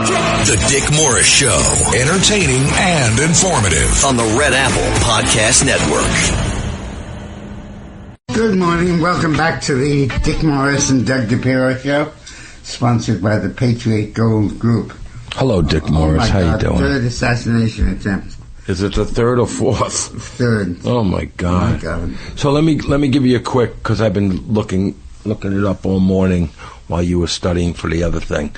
The Dick Morris Show. Entertaining and informative. On the Red Apple Podcast Network. Good morning. Welcome back to the Dick Morris and Doug Dipierro Show, sponsored by the Patriot Gold Group. Hello, Dick Morris. How you doing? Third assassination attempt. Is it the third or fourth? Third. Oh my God. So let me give you a quick, because I've been looking it up all morning while you were studying for the other thing.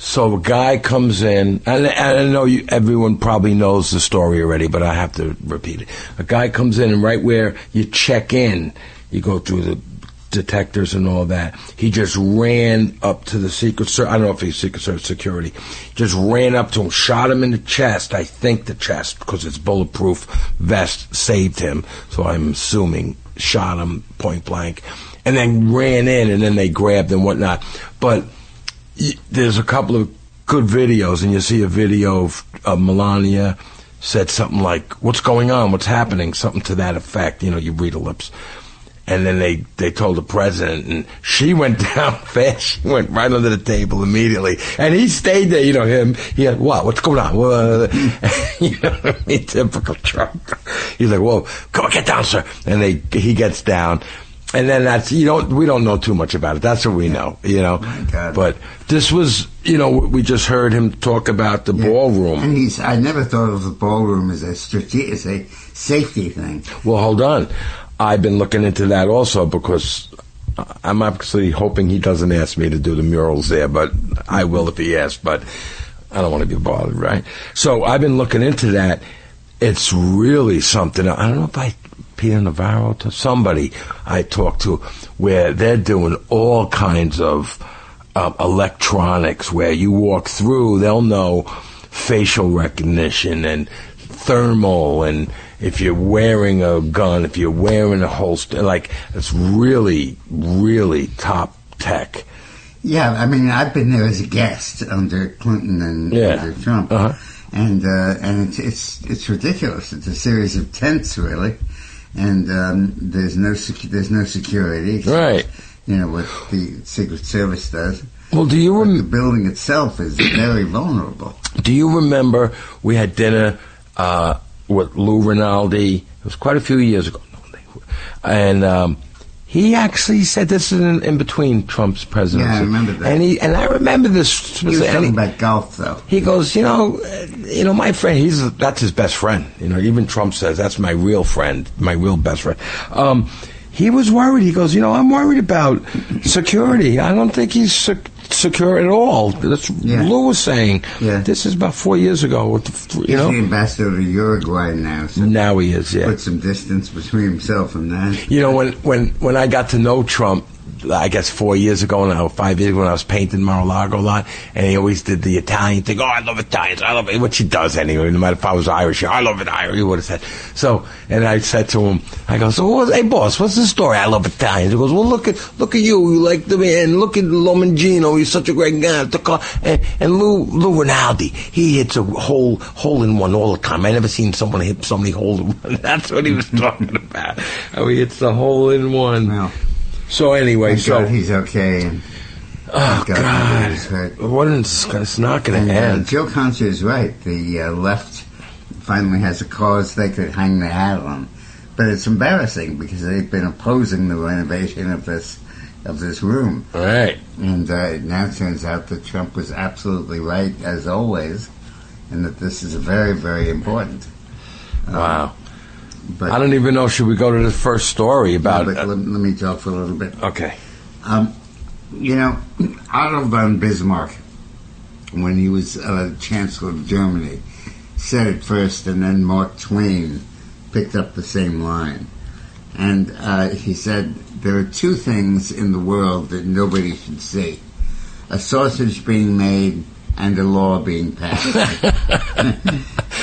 So a guy comes in, and I know everyone probably knows the story already, but I have to repeat it. A guy comes in, and right where you check in, you go through the detectors and all that. He just ran up to the Secret Service. I don't know if he's Secret Service security. Just ran up to him, shot him in the chest. I think the chest, because it's bulletproof vest, saved him. So I'm assuming shot him point blank, and then ran in, and then they grabbed him and whatnot. But there's a couple of good videos, and you see a video of Melania said something like, "What's going on? What's happening?" Something to that effect. You know, you read her lips. And then they told the president, and she went down fast. She went right under the table immediately. And he stayed there, you know, he had, what's going on? You know what I mean? Typical Trump. He's like, whoa, come on, get down, sir. And he gets down. And then we don't know too much about it. That's what we know, you know. My God. But this was, you know, we just heard him talk about the ballroom. And I never thought of the ballroom as a safety thing. Well, hold on. I've been looking into that also, because I'm actually hoping he doesn't ask me to do the murals there, but I will if he asks, but I don't want to be bothered, right? So I've been looking into that. It's really something. I don't know if Peter Navarro, to somebody I talked to, where they're doing all kinds of electronics, where you walk through, they'll know facial recognition and thermal, and if you're wearing a gun, if you're wearing a holster, like, it's really, really top tech. Yeah, I mean, I've been there as a guest under Clinton and under Trump, and it's ridiculous. It's a series of tents, really, and there's no security, except, right? You know what the Secret Service does. Well, do you remember the building itself is very vulnerable? Do you remember we had dinner with Lou Rinaldi? It was quite a few years ago, and he actually said this is in between Trump's presidency. Yeah, I remember that. And I remember this. He was talking about golf, though. He goes, you know, my friend. That's his best friend. You know, even Trump says that's my real friend, my real best friend. He was worried. He goes, you know, I'm worried about security. I don't think he's secure at all. That's Lou was saying. Yeah. This is about 4 years ago. He's the ambassador to Uruguay now. So now he is, put some distance between himself and that. You know, when I got to know Trump, I guess 4 years ago, or 5 years ago, when I was painting Mar-a-Lago a lot, and he always did the Italian thing. Oh, I love Italians. I love it. Which he does anyway, no matter if I was Irish. I love it, Irish, he would have said. So, and I said to him, I go, hey, boss, what's the story? I love Italians. He goes, well, look at you. You like the man. Look at Lomangino. He's such a great guy. And Lou Rinaldi, he hits a hole in one all the time. I never seen someone hit somebody hole in one. That's what he was talking about. How he hits the hole in one. Well, so anyway, God he's okay. And God, it's not going to end. Joe Concha is right. The left finally has a cause they could hang their hat on, but it's embarrassing because they've been opposing the renovation of this room. Right. And it now turns out that Trump was absolutely right, as always, and that this is very, very important. Wow. But I don't even know. Should we go to the first story about? No, let me talk for a little bit. Okay. You know, Otto von Bismarck, when he was Chancellor of Germany, said it first, and then Mark Twain picked up the same line. And he said, there are two things in the world that nobody should see: a sausage being made and a law being passed.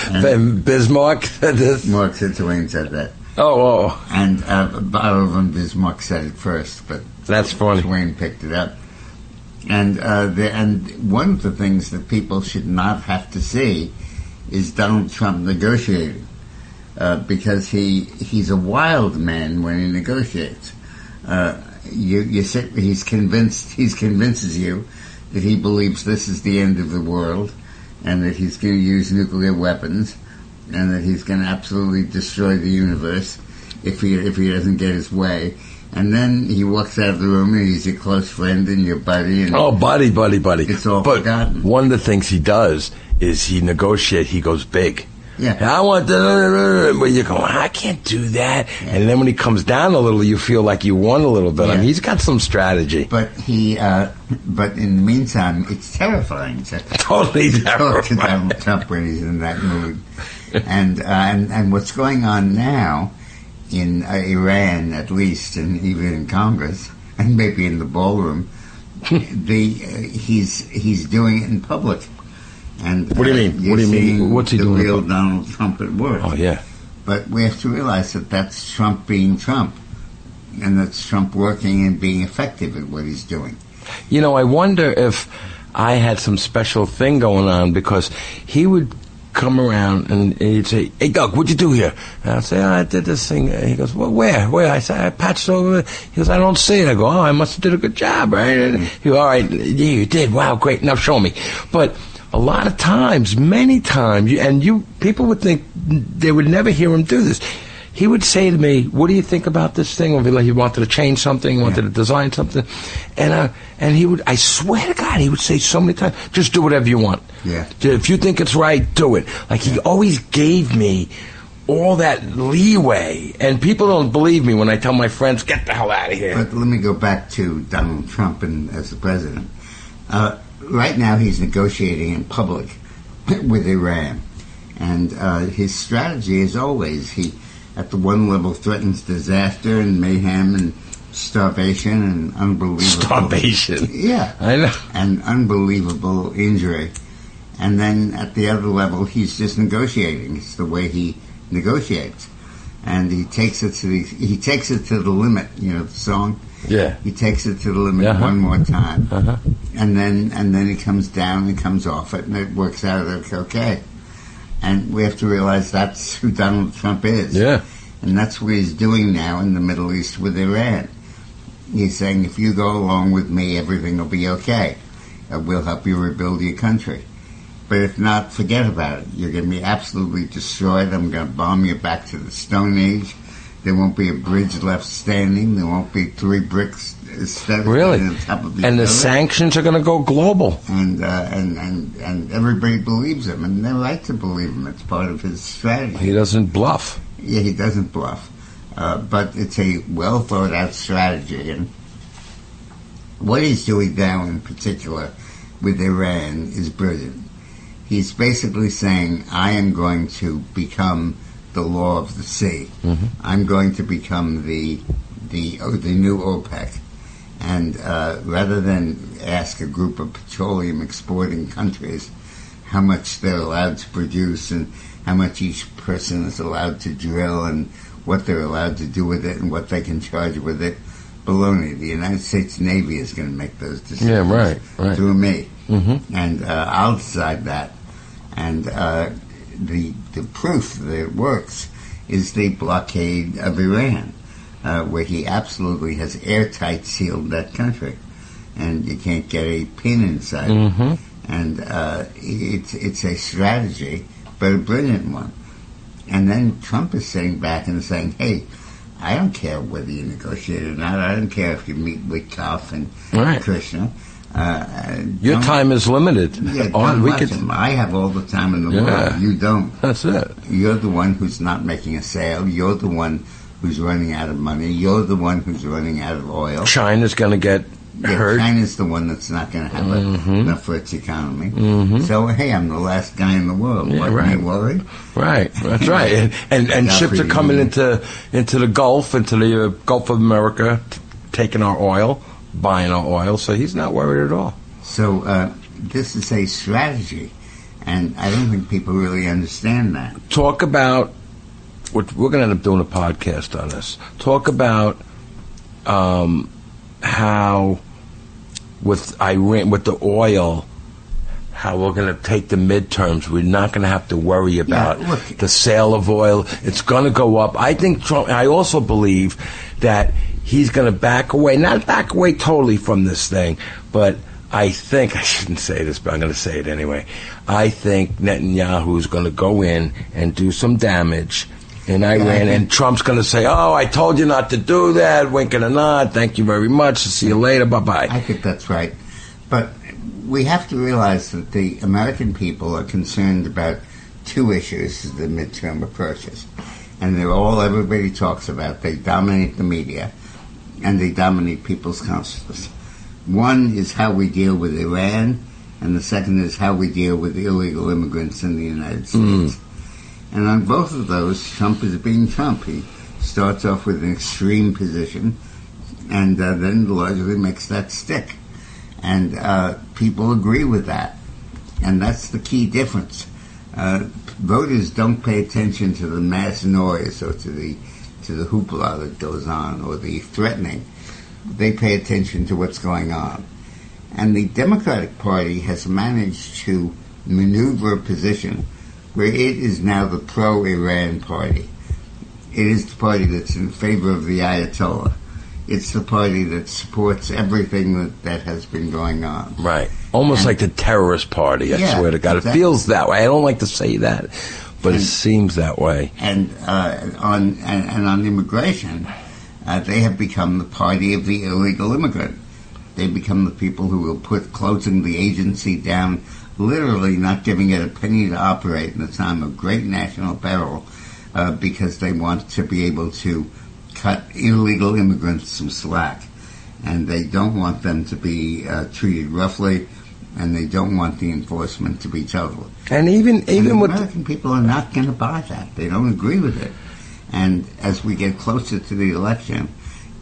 And Bismarck said this? Mark Twain said that. Oh. And Otto von Bismarck said it first, but that's funny. Twain picked it up. And one of the things that people should not have to see is Donald Trump negotiating, because he's a wild man when he negotiates. He convinces you that he believes this is the end of the world, and that he's going to use nuclear weapons, and that he's going to absolutely destroy the universe if he doesn't get his way. And then he walks out of the room, and he's your close friend and your buddy. And buddy. It's all forgotten. One of the things he does is he negotiates. He goes big. Yeah. I want the... But you're going, I can't do that. Yeah. And then when he comes down a little, you feel like you won a little bit. Yeah. I mean, he's got some strategy. But but in the meantime, it's terrifying. Totally terrifying. Talk to Donald Trump when he's in that mood. And what's going on now in Iran, at least, and even in Congress, and maybe in the ballroom, he's doing it in public. And what do you mean? What do you mean? What's he doing? The real Donald Trump at work. Oh, yeah. But we have to realize that that's Trump being Trump, and that's Trump working and being effective at what he's doing. You know, I wonder if I had some special thing going on, because he would come around and he'd say, "Hey, Doug, what'd you do here?" And I'd say, "I did this thing." And he goes, "Well, where?" I say, "I patched over." He goes, "I don't see it." I go, "Oh, I must have did a good job, right?" And he goes, "All right, yeah, you did. Wow, great. Now show me." But a lot of times, many times, people would think they would never hear him do this. He would say to me, "What do you think about this thing?" Or like he wanted to change something, wanted to design something, and he would. I swear to God, he would say so many times, "Just do whatever you want. Yeah. If you think it's right, do it." Like he always gave me all that leeway, and people don't believe me when I tell my friends, "Get the hell out of here." But let me go back to Donald Trump as the president. Right now, he's negotiating in public with Iran, and his strategy is always at the one level threatens disaster and mayhem and starvation and unbelievable... Starvation. Yeah. I know. And unbelievable injury. And then at the other level, he's just negotiating. It's the way he negotiates. And he takes it to the limit, you know, the song? Yeah. He takes it to the limit one more time. And then he comes down and comes off it, and it works out okay. And we have to realize that's who Donald Trump is. Yeah. And that's what he's doing now in the Middle East with Iran. He's saying, if you go along with me, everything will be okay. We'll help you rebuild your country. But if not, forget about it. You're going to be absolutely destroyed. I'm going to bomb you back to the Stone Age. There won't be a bridge left standing. There won't be 3 bricks really? On top of each and the other. Sanctions are going to go global. And everybody believes him, and they're right to believe him. It's part of his strategy. He doesn't bluff. Yeah, he doesn't bluff. But it's a well thought out strategy. And what he's doing now in particular with Iran is brilliant. He's basically saying, I am going to become the law of the sea. Mm-hmm. I'm going to become the new OPEC. And rather than ask a group of petroleum exporting countries how much they're allowed to produce and how much each person is allowed to drill and what they're allowed to do with it and what they can charge with it, baloney. The United States Navy is going to make those decisions. Yeah, right. Through me. Mm-hmm. And I'll decide that. And the proof that it works is the blockade of Iran, where he absolutely has airtight sealed that country, and you can't get a pin inside. Mm-hmm. And it's a strategy, but a brilliant one. And then Trump is sitting back and saying, "Hey, I don't care whether you negotiate or not. I don't care if you meet with Koff and Krishna. Your time is limited." Yeah, I have all the time in the world. You don't. That's it. You're the one who's not making a sale. You're the one who's running out of money. You're the one who's running out of oil. China's going to get hurt. China's the one that's not going to have enough for its economy. Mm-hmm. So, hey, I'm the last guy in the world. Yeah, what, you worried? Right, that's right. And ships are coming into the Gulf, into the Gulf of America, taking our oil, buying our oil, so he's not worried at all. So this is a strategy, and I don't think people really understand that. Talk about, we're going to end up doing a podcast on this. Talk about how with Iran, with the oil, how we're going to take the midterms. We're not going to have to worry about the sale of oil. It's going to go up. I think Trump, I also believe that he's going to back away, not back away totally from this thing, but I think, I shouldn't say this, but I'm going to say it anyway. I think Netanyahu is going to go in and do some damage in Iran, and Trump's going to say, "Oh, I told you not to do that, wink and a nod, thank you very much, see you later, bye-bye." I think that's right. But we have to realize that the American people are concerned about two issues, the midterm approaches. And they're all everybody talks about. They dominate the media, and they dominate people's consciousness. One is how we deal with Iran, and the second is how we deal with illegal immigrants in the United States. And on both of those, Trump is being Trump. He starts off with an extreme position, and then largely makes that stick. And people agree with that. And that's the key difference. Voters don't pay attention to the mass noise or to the hoopla that goes on or the threatening. They pay attention to what's going on. And the Democratic Party has managed to maneuver a position where it is now the pro-Iran party. It is the party that's in favor of the Ayatollah. It's the party that supports everything that has been going on. Right. Almost like the terrorist party, I swear to God. Exactly. It feels that way. I don't like to say that, but it seems that way. And on immigration, they have become the party of the illegal immigrant. They become the people who will put closing the agency down, literally not giving it a penny to operate in a time of great national peril, because they want to be able to cut illegal immigrants some slack. And they don't want them to be treated roughly, and they don't want the enforcement to be total. And even with American people are not going to buy that. They don't agree with it. And as we get closer to the election,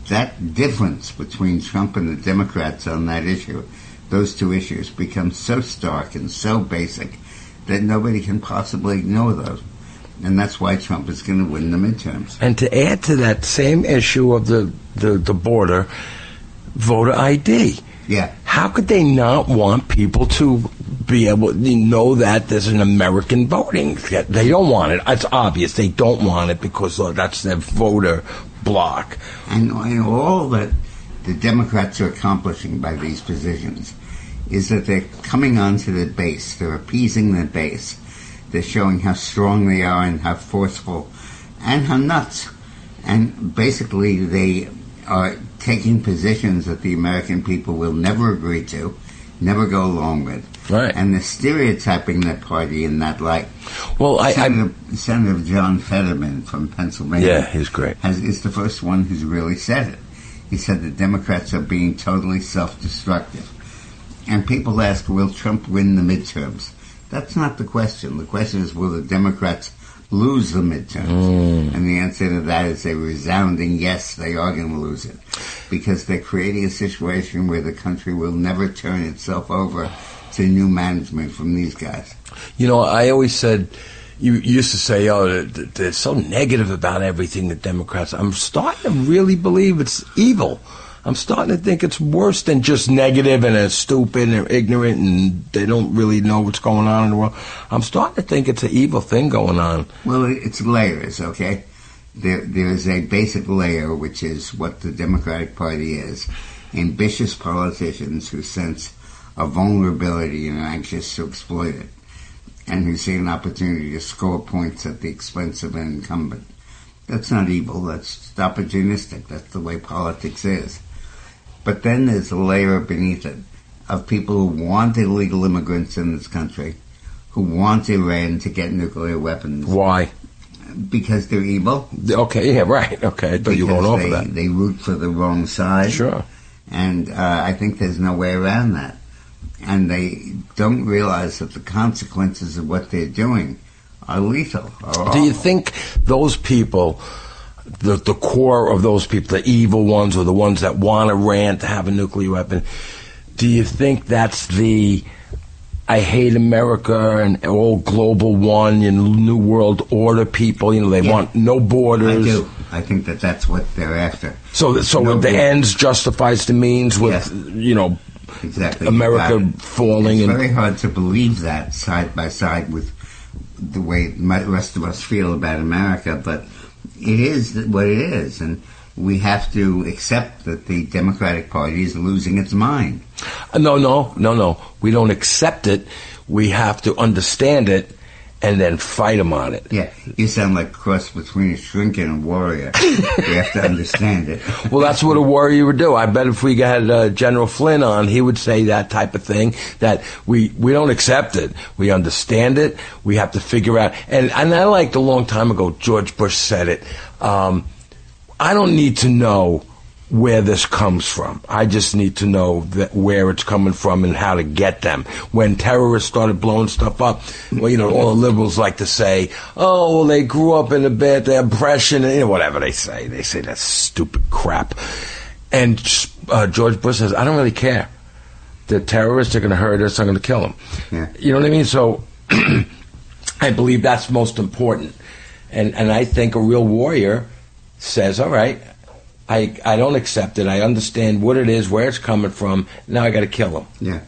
that difference between Trump and the Democrats on that issue, those two issues, become so stark and so basic that nobody can possibly ignore those. And that's why Trump is going to win the midterms. And to add to that same issue of the border, voter ID. Yeah. How could they not want people to be able to know that there's an American voting? They don't want it. It's obvious they don't want it because that's their voter block. And all that the Democrats are accomplishing by these positions is that they're coming onto the base. They're appeasing the base. They're showing how strong they are and how forceful and how nuts. And basically they are taking positions that the American people will never agree to, never go along with. Right. And they're stereotyping their party in that light. Well, Senator John Fetterman from Pennsylvania. Yeah, he's great. Is the first one who's really said it. He said the Democrats are being totally self-destructive. And people ask, will Trump win the midterms? That's not the question. The question is, will the Democrats lose the midterms? And the answer to that is a resounding yes, they are going to lose it. Because they're creating a situation where the country will never turn itself over to new management from these guys. You know, I always said, you used to say, oh, they're so negative about everything, the Democrats. I'm starting to really believe it's evil. I'm starting to think it's worse than just negative and they're stupid and they're ignorant and they don't really know what's going on in the world. I'm starting to think it's an evil thing going on. Well, it's layers, okay? There's a basic layer, which is what the Democratic Party is. Ambitious politicians who sense a vulnerability and are anxious to exploit it, and who see an opportunity to score points at the expense of an incumbent. That's not evil, that's opportunistic. That's the way politics is. But then there's a layer beneath it of people who want illegal immigrants in this country, who want Iran to get nuclear weapons. Why? Because they're evil. Okay, yeah, right. Okay, but you're going over that. They root for the wrong side. Sure. And I think there's no way around that. And they don't realize that the consequences of what they're doing are lethal. Do you think those people, the core of those people, the evil ones or the ones that want Iran to have a nuclear weapon, do you think that's the I hate America and all global one and new world order people? You know, they want no borders. I do. I think that's what they're after. So the ends justifies the means with, you know, exactly. America falling. It's very hard to believe that side by side with the way the rest of us feel about America, but it is what it is. And we have to accept that the Democratic Party is losing its mind. No. We don't accept it. We have to understand it and then fight them on it. Yeah, you sound like a cross between a shrink and a warrior. We have to understand it. Well, that's what a warrior would do. I bet if we had General Flynn on, he would say that type of thing, that we don't accept it. We understand it. We have to figure out. And I liked a long time ago, George Bush said it. I don't need to know where this comes from. I just need to know where it's coming from and how to get them. When terrorists started blowing stuff up, well, all the liberals like to say, oh, well, they grew up in a bit, the oppression, and whatever they say. They say that's stupid crap. And George Bush says, I don't really care. The terrorists are going to hurt us, I'm going to kill them. Yeah. You know what I mean? So I believe that's most important. And I think a real warrior says, all right, I don't accept it. I understand what it is, where it's coming from. Now I got to kill him. Yeah.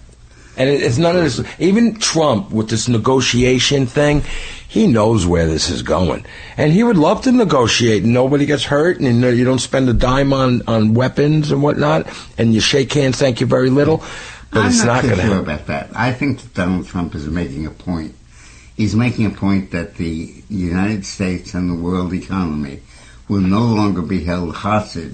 And it's none of this. Even Trump, with this negotiation thing, he knows where this is going. And he would love to negotiate, and nobody gets hurt, and you don't spend a dime on weapons and whatnot, and you shake hands, thank you very little. But it's not going to happen. I'm not sure about that. I think that Donald Trump is making a point. He's making a point that the United States and the world economy will no longer be held hostage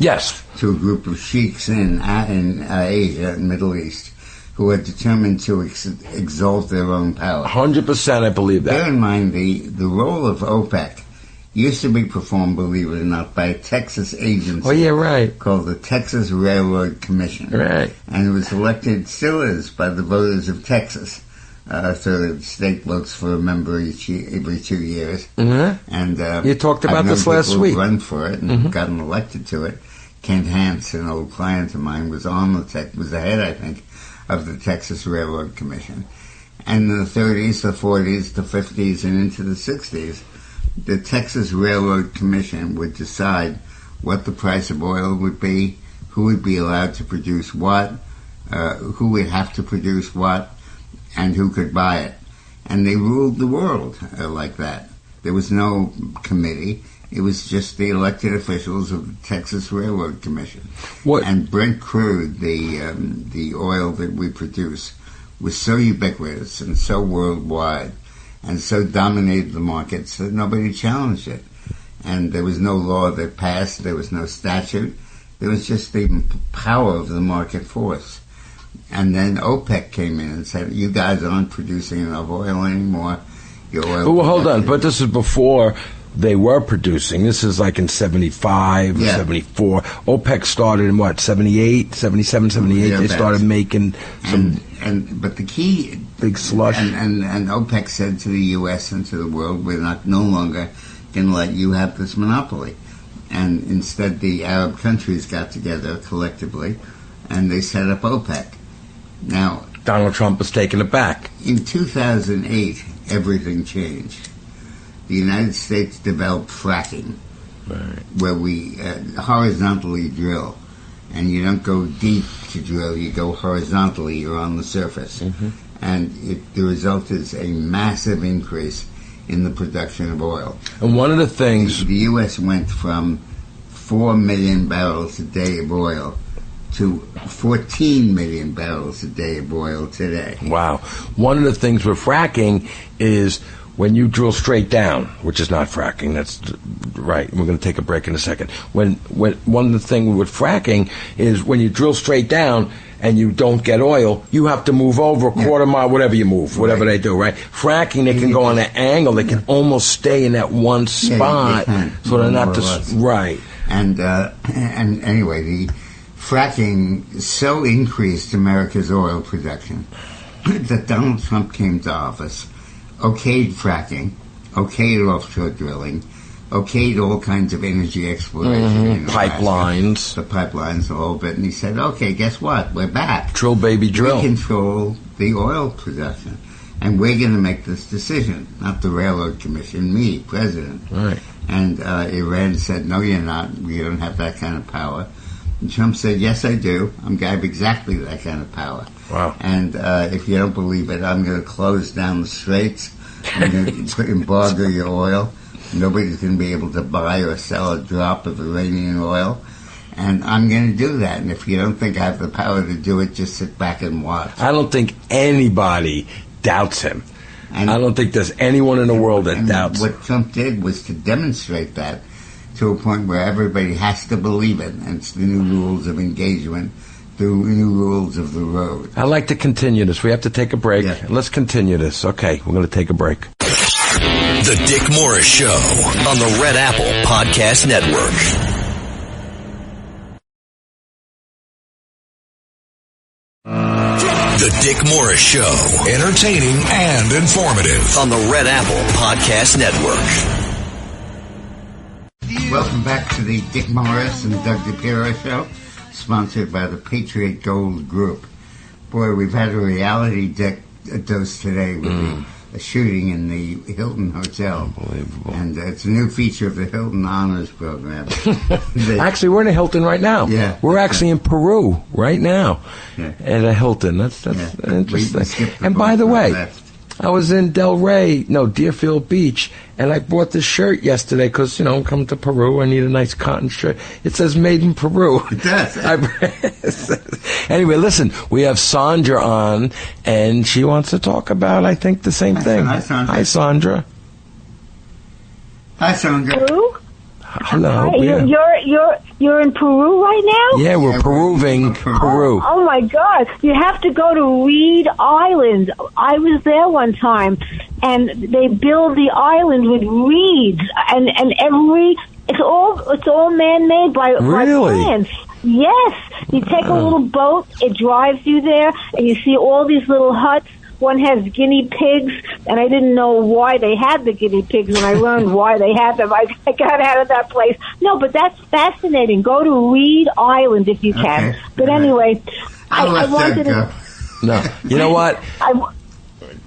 to a group of sheiks in Asia and Middle East who are determined to exalt their own power. 100% I believe that. Bear in mind, the role of OPEC used to be performed, believe it or not, by a Texas agency. Oh, yeah, right. Called the Texas Railroad Commission. Right. And it was elected, still is, by the voters of Texas. So the state votes for a member every 2 years. Mm-hmm. And you talked about this last week. Run for it and gotten elected to it. Kent Hance, an old client of mine, was was the head, I think, of the Texas Railroad Commission. And in the 30s, the 40s, the 50s, and into the 60s, the Texas Railroad Commission would decide what the price of oil would be, who would be allowed to produce what, who would have to produce what, and who could buy it. And they ruled the world like that. There was no committee. It was just the elected officials of the Texas Railroad Commission. What? And Brent crude, the oil that we produce, was so ubiquitous and so worldwide and so dominated the markets that nobody challenged it. And there was no law that passed. There was no statute. There was just the power of the market force. And then OPEC came in and said, you guys aren't producing enough oil anymore. Your oil well, hold on. But this is before they were producing. This is like in 75, 74. OPEC started in what, 78, 77, 78? They started making some... But the key... Big slush. And OPEC said to the U.S. and to the world, we're no longer going to let you have this monopoly. And instead the Arab countries got together collectively and they set up OPEC. Now, Donald Trump was taking it back. In 2008, everything changed. The United States developed fracking, where we horizontally drill. And you don't go deep to drill, you go horizontally, you're on the surface. And the result is a massive increase in the production of oil. And one of the things... The U.S. went from 4 million barrels a day of oil to 14 million barrels a day of oil today. Wow. One of the things with fracking is when you drill straight down, which is not fracking, that's right. We're going to take a break in a second. When one of the things with fracking is when you drill straight down and you don't get oil, you have to move over a quarter mile, whatever you move, whatever they do, right? Fracking, they can go on an angle. They can almost stay in that one spot. So they're not just... Right. And anyway, the fracking so increased America's oil production that Donald Trump came to office, okayed fracking, okayed offshore drilling, okayed all kinds of energy exploration. Pipelines. The pipelines, the whole bit. And he said, okay, guess what? We're back. Drill, baby, drill. We control the oil production. And we're going to make this decision, not the Railroad Commission, me, President. Right. And Iran said, no, you're not. You don't have that kind of power. And Trump said, yes, I do. I have exactly that kind of power. Wow. And if you don't believe it, I'm going to close down the straits. I'm going to embargo your oil. Nobody's going to be able to buy or sell a drop of Iranian oil. And I'm going to do that. And if you don't think I have the power to do it, just sit back and watch. I don't think anybody doubts him. And I don't think there's anyone in the world that doubts. What Trump did was to demonstrate that to a point where everybody has to believe it. And it's the new rules of engagement, the new rules of the road. I'd like to continue this. We have to take a break. Yeah. Let's continue this. Okay, we're going to take a break. The Dick Morris Show on the Red Apple Podcast Network. The Dick Morris Show, entertaining and informative on the Red Apple Podcast Network. Welcome back to the Dick Morris and Doug Dipierro Show, sponsored by the Patriot Gold Group. Boy, we've had a reality dose today with a shooting in the Hilton Hotel. Unbelievable. And it's a new feature of the Hilton Honors Program. Actually, we're in a Hilton right now. Yeah. We're actually in Peru right now Yeah. at a Hilton. That's interesting. We skipped And by the boat way, left. I was in Deerfield Beach, and I bought this shirt yesterday because, I'm coming to Peru. I need a nice cotton shirt. It says made in Peru. It does. Anyway, listen, we have Sandra on, and she wants to talk about, I think, the same thing. Hi, Sandra. Hi, Sandra. Hi, Sandra. Peru? Hello. Hi, Yeah. you're in Peru right now? Yeah, we're Peruving Peru. Oh my God! You have to go to Reed Island. I was there one time, and they build the island with reeds, and it's all man-made by Really? plants. Yes, you take a little boat, it drives you there, and you see all these little huts. One has guinea pigs, and I didn't know why they had the guinea pigs, and I learned why they had them. I got out of that place. No, but that's fascinating. Go to Reed Island if you can. Okay. But anyway, I I'll let wanted that go. to... No, you know what?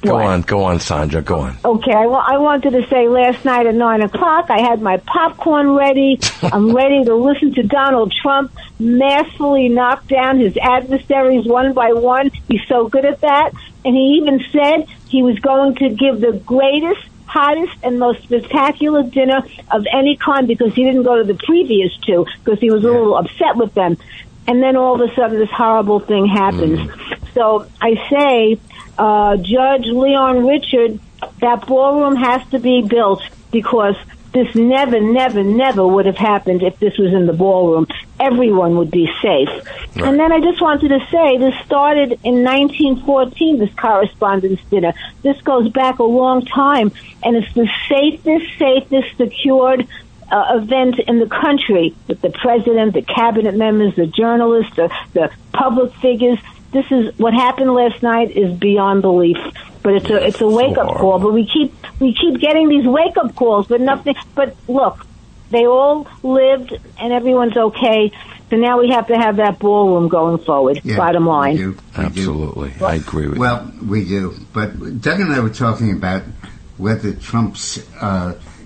Go What? on, Sandra, go on. Okay, I wanted to say last night at 9 o'clock, I had my popcorn ready. I'm ready to listen to Donald Trump masterfully knock down his adversaries one by one. He's so good at that. And he even said he was going to give the greatest, hottest, and most spectacular dinner of any kind because he didn't go to the previous two because he was a little upset with them. And then all of a sudden this horrible thing happens. So I say, Judge Leon Richard, that ballroom has to be built because this never, never, never would have happened if this was in the ballroom. Everyone would be safe. Right. And then I just wanted to say, this started in 1914, this correspondence dinner. This goes back a long time, and it's the safest secured event in the country with the president, the cabinet members, the journalists, the public figures. This is what happened last night is beyond belief. But it's a wake up call. But we keep getting these wake up calls, but nothing. But look, they all lived, and everyone's okay. So now we have to have that ballroom going forward. Yeah, bottom line. We do. Absolutely, I agree with you. Well, we do. But Doug and I were talking about whether Trump's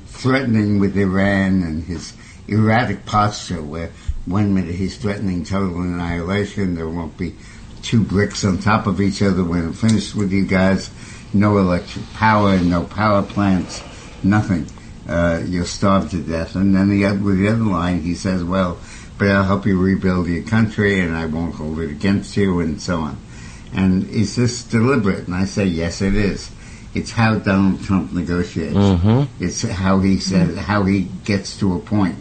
threatening with Iran and his erratic posture, where 1 minute he's threatening total annihilation, there won't be 2 bricks on top of each other when I'm finished with you guys. No electric power, no power plants, nothing. You'll starve to death. And then with the other line, he says, well, but I'll help you rebuild your country and I won't hold it against you, and so on. And is this deliberate? And I say, yes, it is. It's how Donald Trump negotiates. Mm-hmm. It's how he says, how he gets to a point.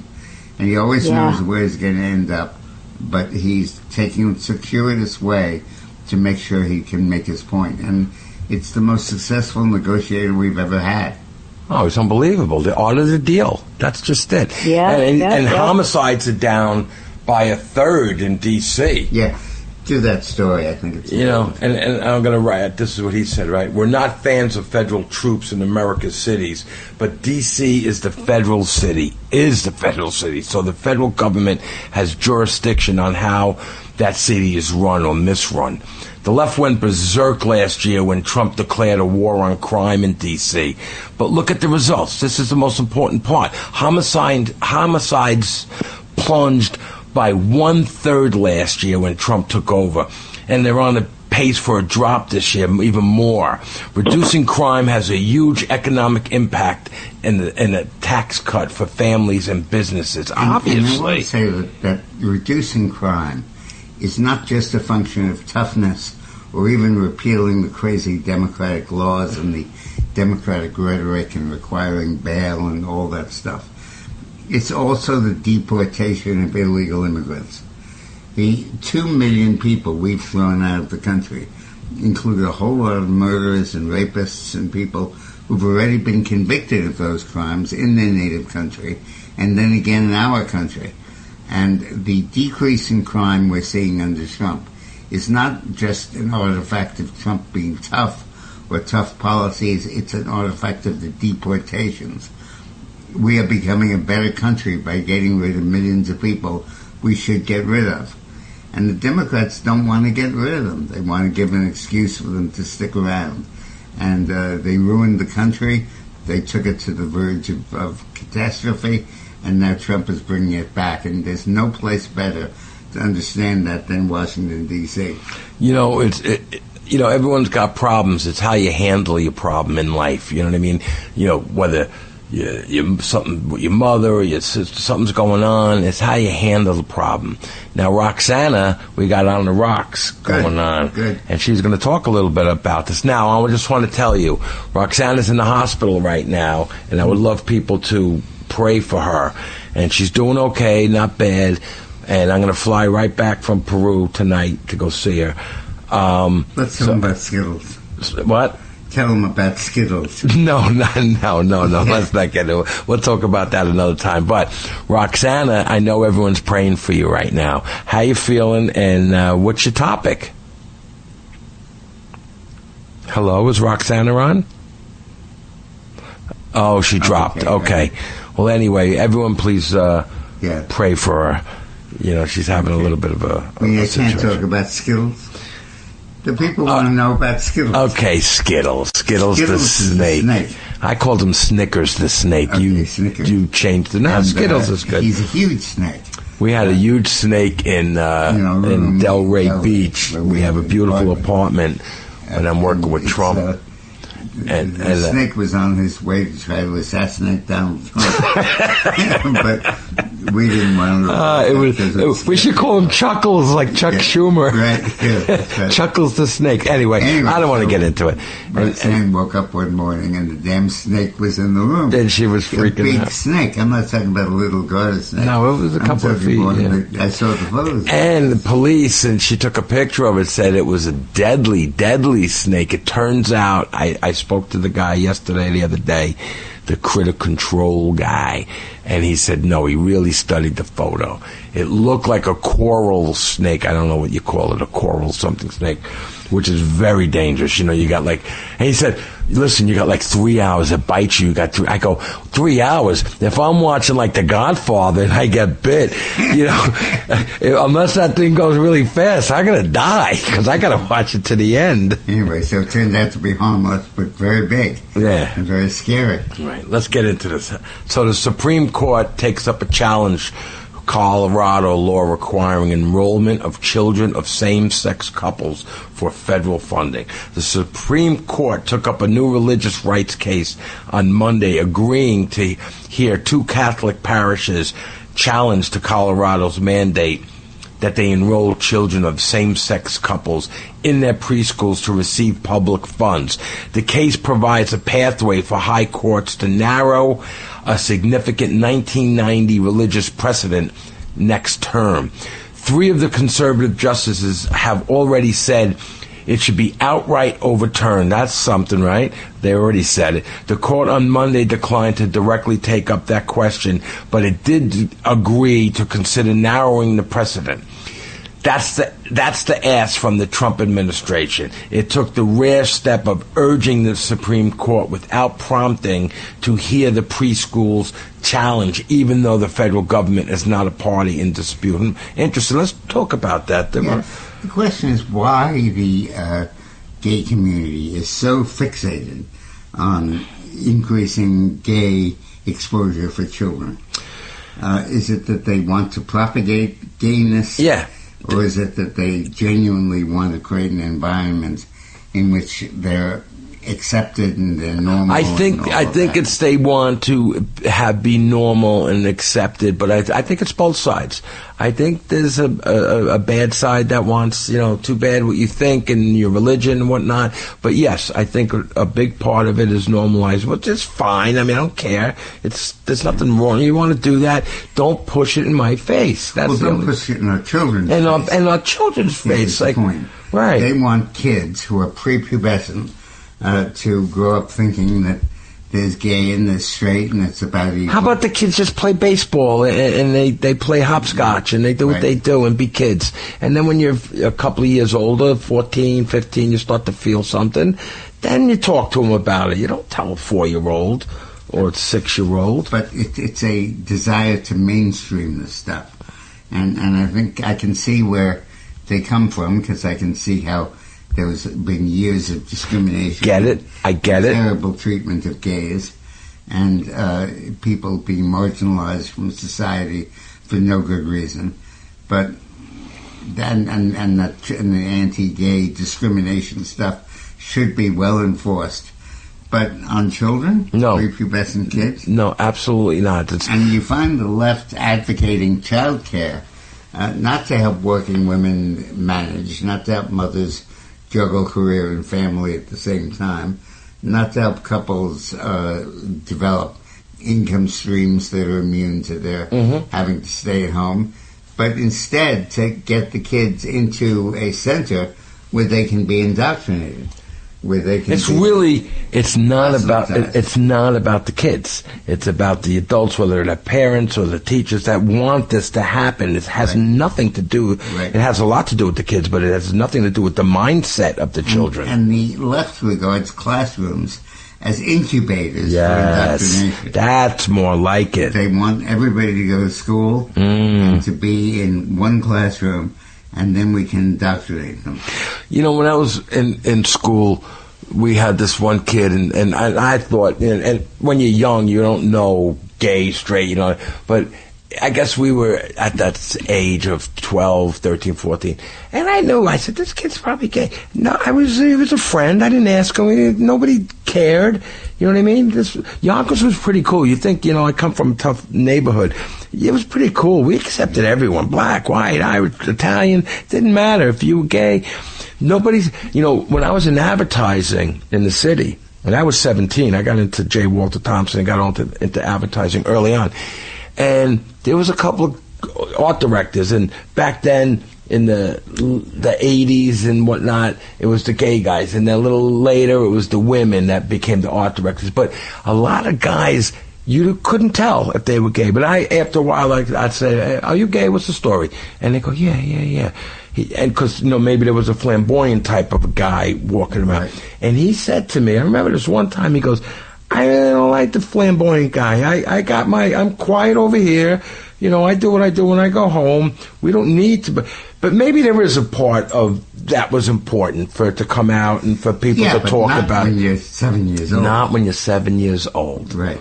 And he always knows where he's going to end up, but he's taking a circuitous way to make sure he can make his point. And it's the most successful negotiator we've ever had. Oh, it's unbelievable. The art of the deal. That's just it. Yeah. And homicides are down by 1/3 in D.C. Yeah. Do that story. I think it's... and I'm going to write, this is what he said, right? We're not fans of federal troops in America's cities, but D.C. is the federal city. So the federal government has jurisdiction on how that city is run or misrun. The left went berserk last year when Trump declared a war on crime in D.C. But look at the results. This is the most important part. Homicides plunged by 1/3 last year when Trump took over. And they're on the pace for a drop this year, even more. Reducing crime has a huge economic impact and a tax cut for families and businesses. Obviously. And I want to say that reducing crime is not just a function of toughness or even repealing the crazy democratic laws and the democratic rhetoric and requiring bail and all that stuff. It's also the deportation of illegal immigrants. The 2 million people we've thrown out of the country include a whole lot of murderers and rapists and people who've already been convicted of those crimes in their native country and then again in our country. And the decrease in crime we're seeing under Trump is not just an artifact of Trump being tough or tough policies, it's an artifact of the deportations. We are becoming a better country by getting rid of millions of people we should get rid of. And the Democrats don't want to get rid of them. They want to give an excuse for them to stick around. And they ruined the country. They took it to the verge of catastrophe. And now Trump is bringing it back. And there's no place better to understand that than Washington, D.C. You know, everyone's got problems. It's how you handle your problem in life. You know what I mean? You know, whether something with your mother or your sister, something's going on. It's how you handle the problem. Now, Roxana, we got on the rocks going on. Good. And she's going to talk a little bit about this. Now, I just want to tell you, Roxana's in the hospital right now, and I would love people to pray for her. And she's doing okay, not bad. And I'm going to fly right back from Peru tonight to go see her. Let's talk about Skittles. What? Tell them about Skittles. No. Let's not get into it. We'll talk about that another time. But Roxana, I know everyone's praying for you right now. How you feeling, and what's your topic? Hello, is Roxana on? Oh, she dropped. Okay. Well, anyway, everyone please pray for her. You know, she's having a little bit of a can't talk about Skittles. The people want to know about Skittles. Okay, Skittles the snake. I called him Snickers the snake. Okay, Snickers. You changed it. No, Skittles is good. He's a huge snake. We had a huge snake in Delray Beach. We have a beautiful apartment, and I'm working with Trump. And the snake was on his way to try to assassinate Donald Trump. But we didn't want to. We should call him Chuckles, like Chuck Schumer. Right. Right. Chuckles the snake. Anyway, I don't want to get into it. Roxanne woke up one morning and the damn snake was in the room. And she was freaking out. A big snake. I'm not talking about a little garter snake. No, it was a couple of feet. I saw the photos. And the police, and she took a picture of it, said it was a deadly, deadly snake. It turns out, I spoke to the guy the other day, the critter control guy, and he said no, he really studied the photo. It looked like a coral snake. I don't know what you call it, a coral something snake, which is very dangerous. You know, you got and he said, listen, you got 3 hours, it bites you. You got 3. I go, 3 hours? If I'm watching The Godfather and I get bit, unless that thing goes really fast, I'm going to die because I got to watch it to the end. Anyway, so it turned out to be harmless, but very big. Yeah. And very scary. Right, let's get into this. So the Supreme Court takes up a challenge Colorado law requiring enrollment of children of same-sex couples for federal funding. The Supreme Court took up a new religious rights case on Monday, agreeing to hear 2 Catholic parishes challenge to Colorado's mandate that they enroll children of same-sex couples in their preschools to receive public funds. The case provides a pathway for high courts to narrow a significant 1990 religious precedent next term. 3 of the conservative justices have already said it should be outright overturned. That's something, right? They already said it. The court on Monday declined to directly take up that question, but it did agree to consider narrowing the precedent. That's the ask from the Trump administration. It took the rare step of urging the Supreme Court without prompting to hear the preschool's challenge, even though the federal government is not a party in dispute. Interesting. Let's talk about that. Yeah. The question is why the gay community is so fixated on increasing gay exposure for children. Is it that they want to propagate gayness? Yeah. Or is it that they genuinely want to create an environment in which they're accepted and they're normal? I think it's they want to be normal and accepted, but I think it's both sides. I think there's a bad side that wants, too bad what you think and your religion and whatnot. But yes, I think a big part of it is normalized, which is fine. I mean, I don't care. There's nothing wrong. You want to do that, don't push it in my face. Don't push it in our children's face. And our children's face. That's the point. Right. They want kids who are prepubescent to grow up thinking that there's gay and there's straight and it's about equal. How about the kids just play baseball and they play hopscotch and they do what they do and be kids? And then when you're a couple of years older, 14, 15, you start to feel something, then you talk to them about it. You don't tell a 4-year-old or a 6-year-old. But it's a desire to mainstream this stuff. And I think I can see where they come from, because I can see how there's been years of discrimination. I get it. Terrible treatment of gays, and people being marginalized from society for no good reason. But then, and the anti-gay discrimination stuff should be well enforced. But on children, no, prepubescent kids, no, absolutely not. And you find the left advocating child care, not to help working women manage, not to help mothers juggle career and family at the same time, not to help couples develop income streams that are immune to their having to stay at home, but instead to get the kids into a center where they can be indoctrinated. Where they can it's not about the kids. It's about the adults, whether they're parents or the teachers that want this to happen. It has nothing to do. It has a lot to do with the kids, but it has nothing to do with the mindset of the children. And the left regards classrooms as incubators for indoctrination. That's more like it. They want everybody to go to school and to be in one classroom, and then we can indoctrinate them. When I was in school, we had this one kid, and I thought, and when you're young, you don't know gay, straight, but I guess we were at that age of 12, 13, 14, and I said, this kid's probably gay. No, he was a friend. I didn't ask him. Nobody cared. You know what I mean? Yonkers was pretty cool. You think, I come from a tough neighborhood. It was pretty cool. We accepted everyone. Black, white, Irish, Italian. Didn't matter if you were gay. Nobody's, when I was in advertising in the city, and I was 17, I got into J. Walter Thompson and got into advertising early on. And there was a couple of art directors, and back then, in the 80s and whatnot, it was the gay guys. And then a little later, it was the women that became the art directors. But a lot of guys, you couldn't tell if they were gay. But after a while, I'd say, hey, are you gay? What's the story? And they go, yeah. And because, maybe there was a flamboyant type of a guy walking around. Right. And he said to me, I remember this one time, he goes, I don't like the flamboyant guy. I'm quiet over here. I do what I do when I go home. We don't need to, but maybe there is a part of that was important for it to come out and for people to talk about it. Not when you're 7 years old. Not when you're 7 years old. Right.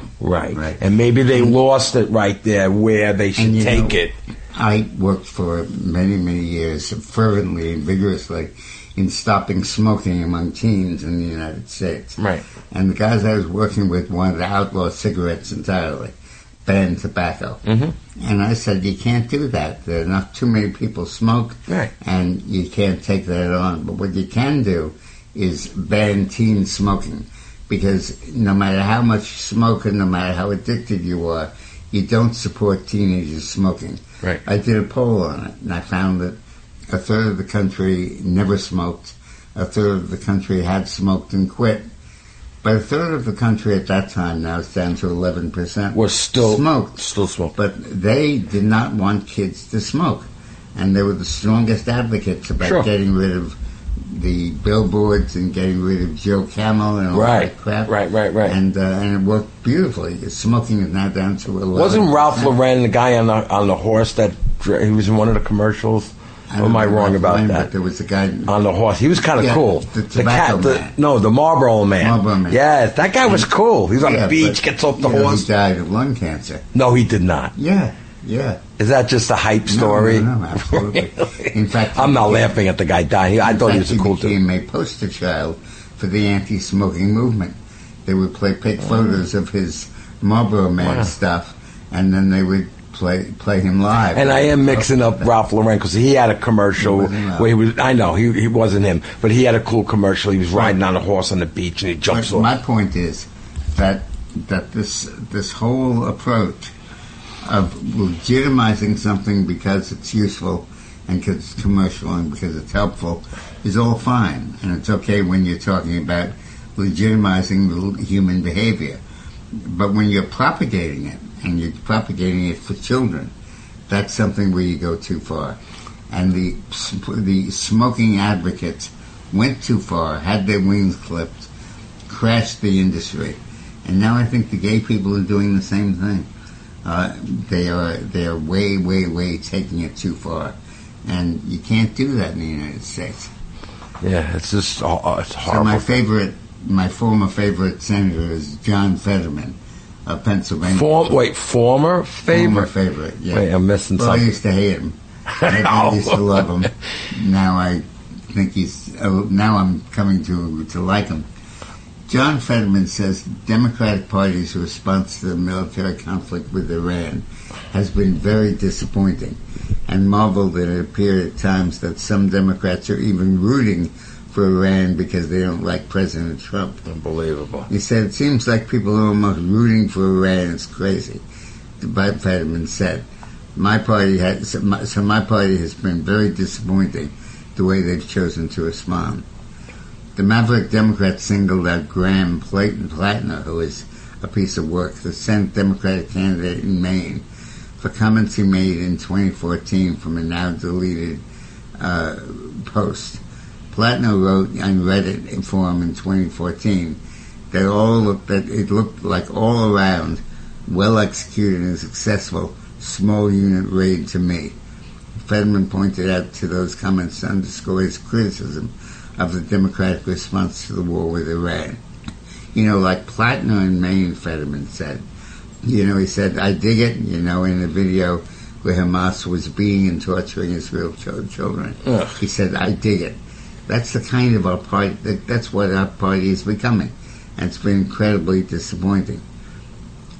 And maybe they lost it right there where they should take it. I worked for many, many years fervently and vigorously in stopping smoking among teens in the United States. Right. And the guys I was working with wanted to outlaw cigarettes entirely, ban tobacco. And I said, you can't do that. There are not too many people smoke, and you can't take that on. But what you can do is ban teen smoking, because no matter how much you smoke and no matter how addicted you are, you don't support teenagers smoking. Right. I did a poll on it, and I found that a third of the country never smoked, a third of the country had smoked and quit. But a third of the country at that time, now it's down to 11%, was still smoked. But they did not want kids to smoke. And they were the strongest advocates about getting rid of the billboards and getting rid of Joe Camel and all that crap. Right. And it worked beautifully. Smoking is now down to 11%. Wasn't Ralph Lauren the guy on the horse that he was in one of the commercials? Or am I wrong about that? But there was a guy on the horse. He was kind of cool. The tobacco man. The Marlboro man. Marlboro man. Yes, that guy was cool. He was on the beach, gets off the horse. He died of lung cancer. No, he did not. Yeah. Yeah. Is that just a hype story? No, absolutely. In fact, I'm not laughing at the guy dying. I thought he was a cool dude. He became a poster child for the anti-smoking movement. They would pick photos of his Marlboro Man stuff, and then they would play him live. And I am mixing up Ralph Lauren because he had a commercial where he was. I know he wasn't him, but he had a cool commercial. He was riding on a horse on the beach and he jumps off. My point is that this whole approach of legitimizing something because it's useful and because it's commercial and because it's helpful is all fine, and it's okay when you're talking about legitimizing the human behavior. But when you're propagating it, and you're propagating it for children, that's something where you go too far. And the smoking advocates went too far, had their wings clipped, crashed the industry. And now I think the gay people are doing the same thing. They are way taking it too far. And you can't do that in the United States. Yeah, it's just it's horrible. So my former favorite senator is John Fetterman of Pennsylvania. Former favorite? Former favorite, yeah. Wait, I'm missing something. I used to hate him. I used to love him. Now I think now I'm coming to like him. John Fetterman says the Democratic Party's response to the military conflict with Iran has been very disappointing, and marveled that it appeared at times that some Democrats are even rooting for Iran because they don't like President Trump. Unbelievable. He said, it seems like people are almost rooting for Iran. It's crazy. Fetterman said, my party has been very disappointing the way they've chosen to respond. The Maverick Democrats singled out Graham Plattner, who is a piece of work, the Senate Democratic candidate in Maine, for comments he made in 2014 from a now-deleted post. Plattner wrote on Reddit forum in 2014 that it looked like all around, well-executed and successful small unit raid to me. Fetterman pointed out to those comments to underscore his criticism of the Democratic response to the war with Iran. Like Plattner in Maine, Fetterman said. He said, I dig it, in a video where Hamas was beating and torturing Israel children. Ugh. He said, I dig it. That's the kind of our party, that's what our party is becoming. And it's been incredibly disappointing.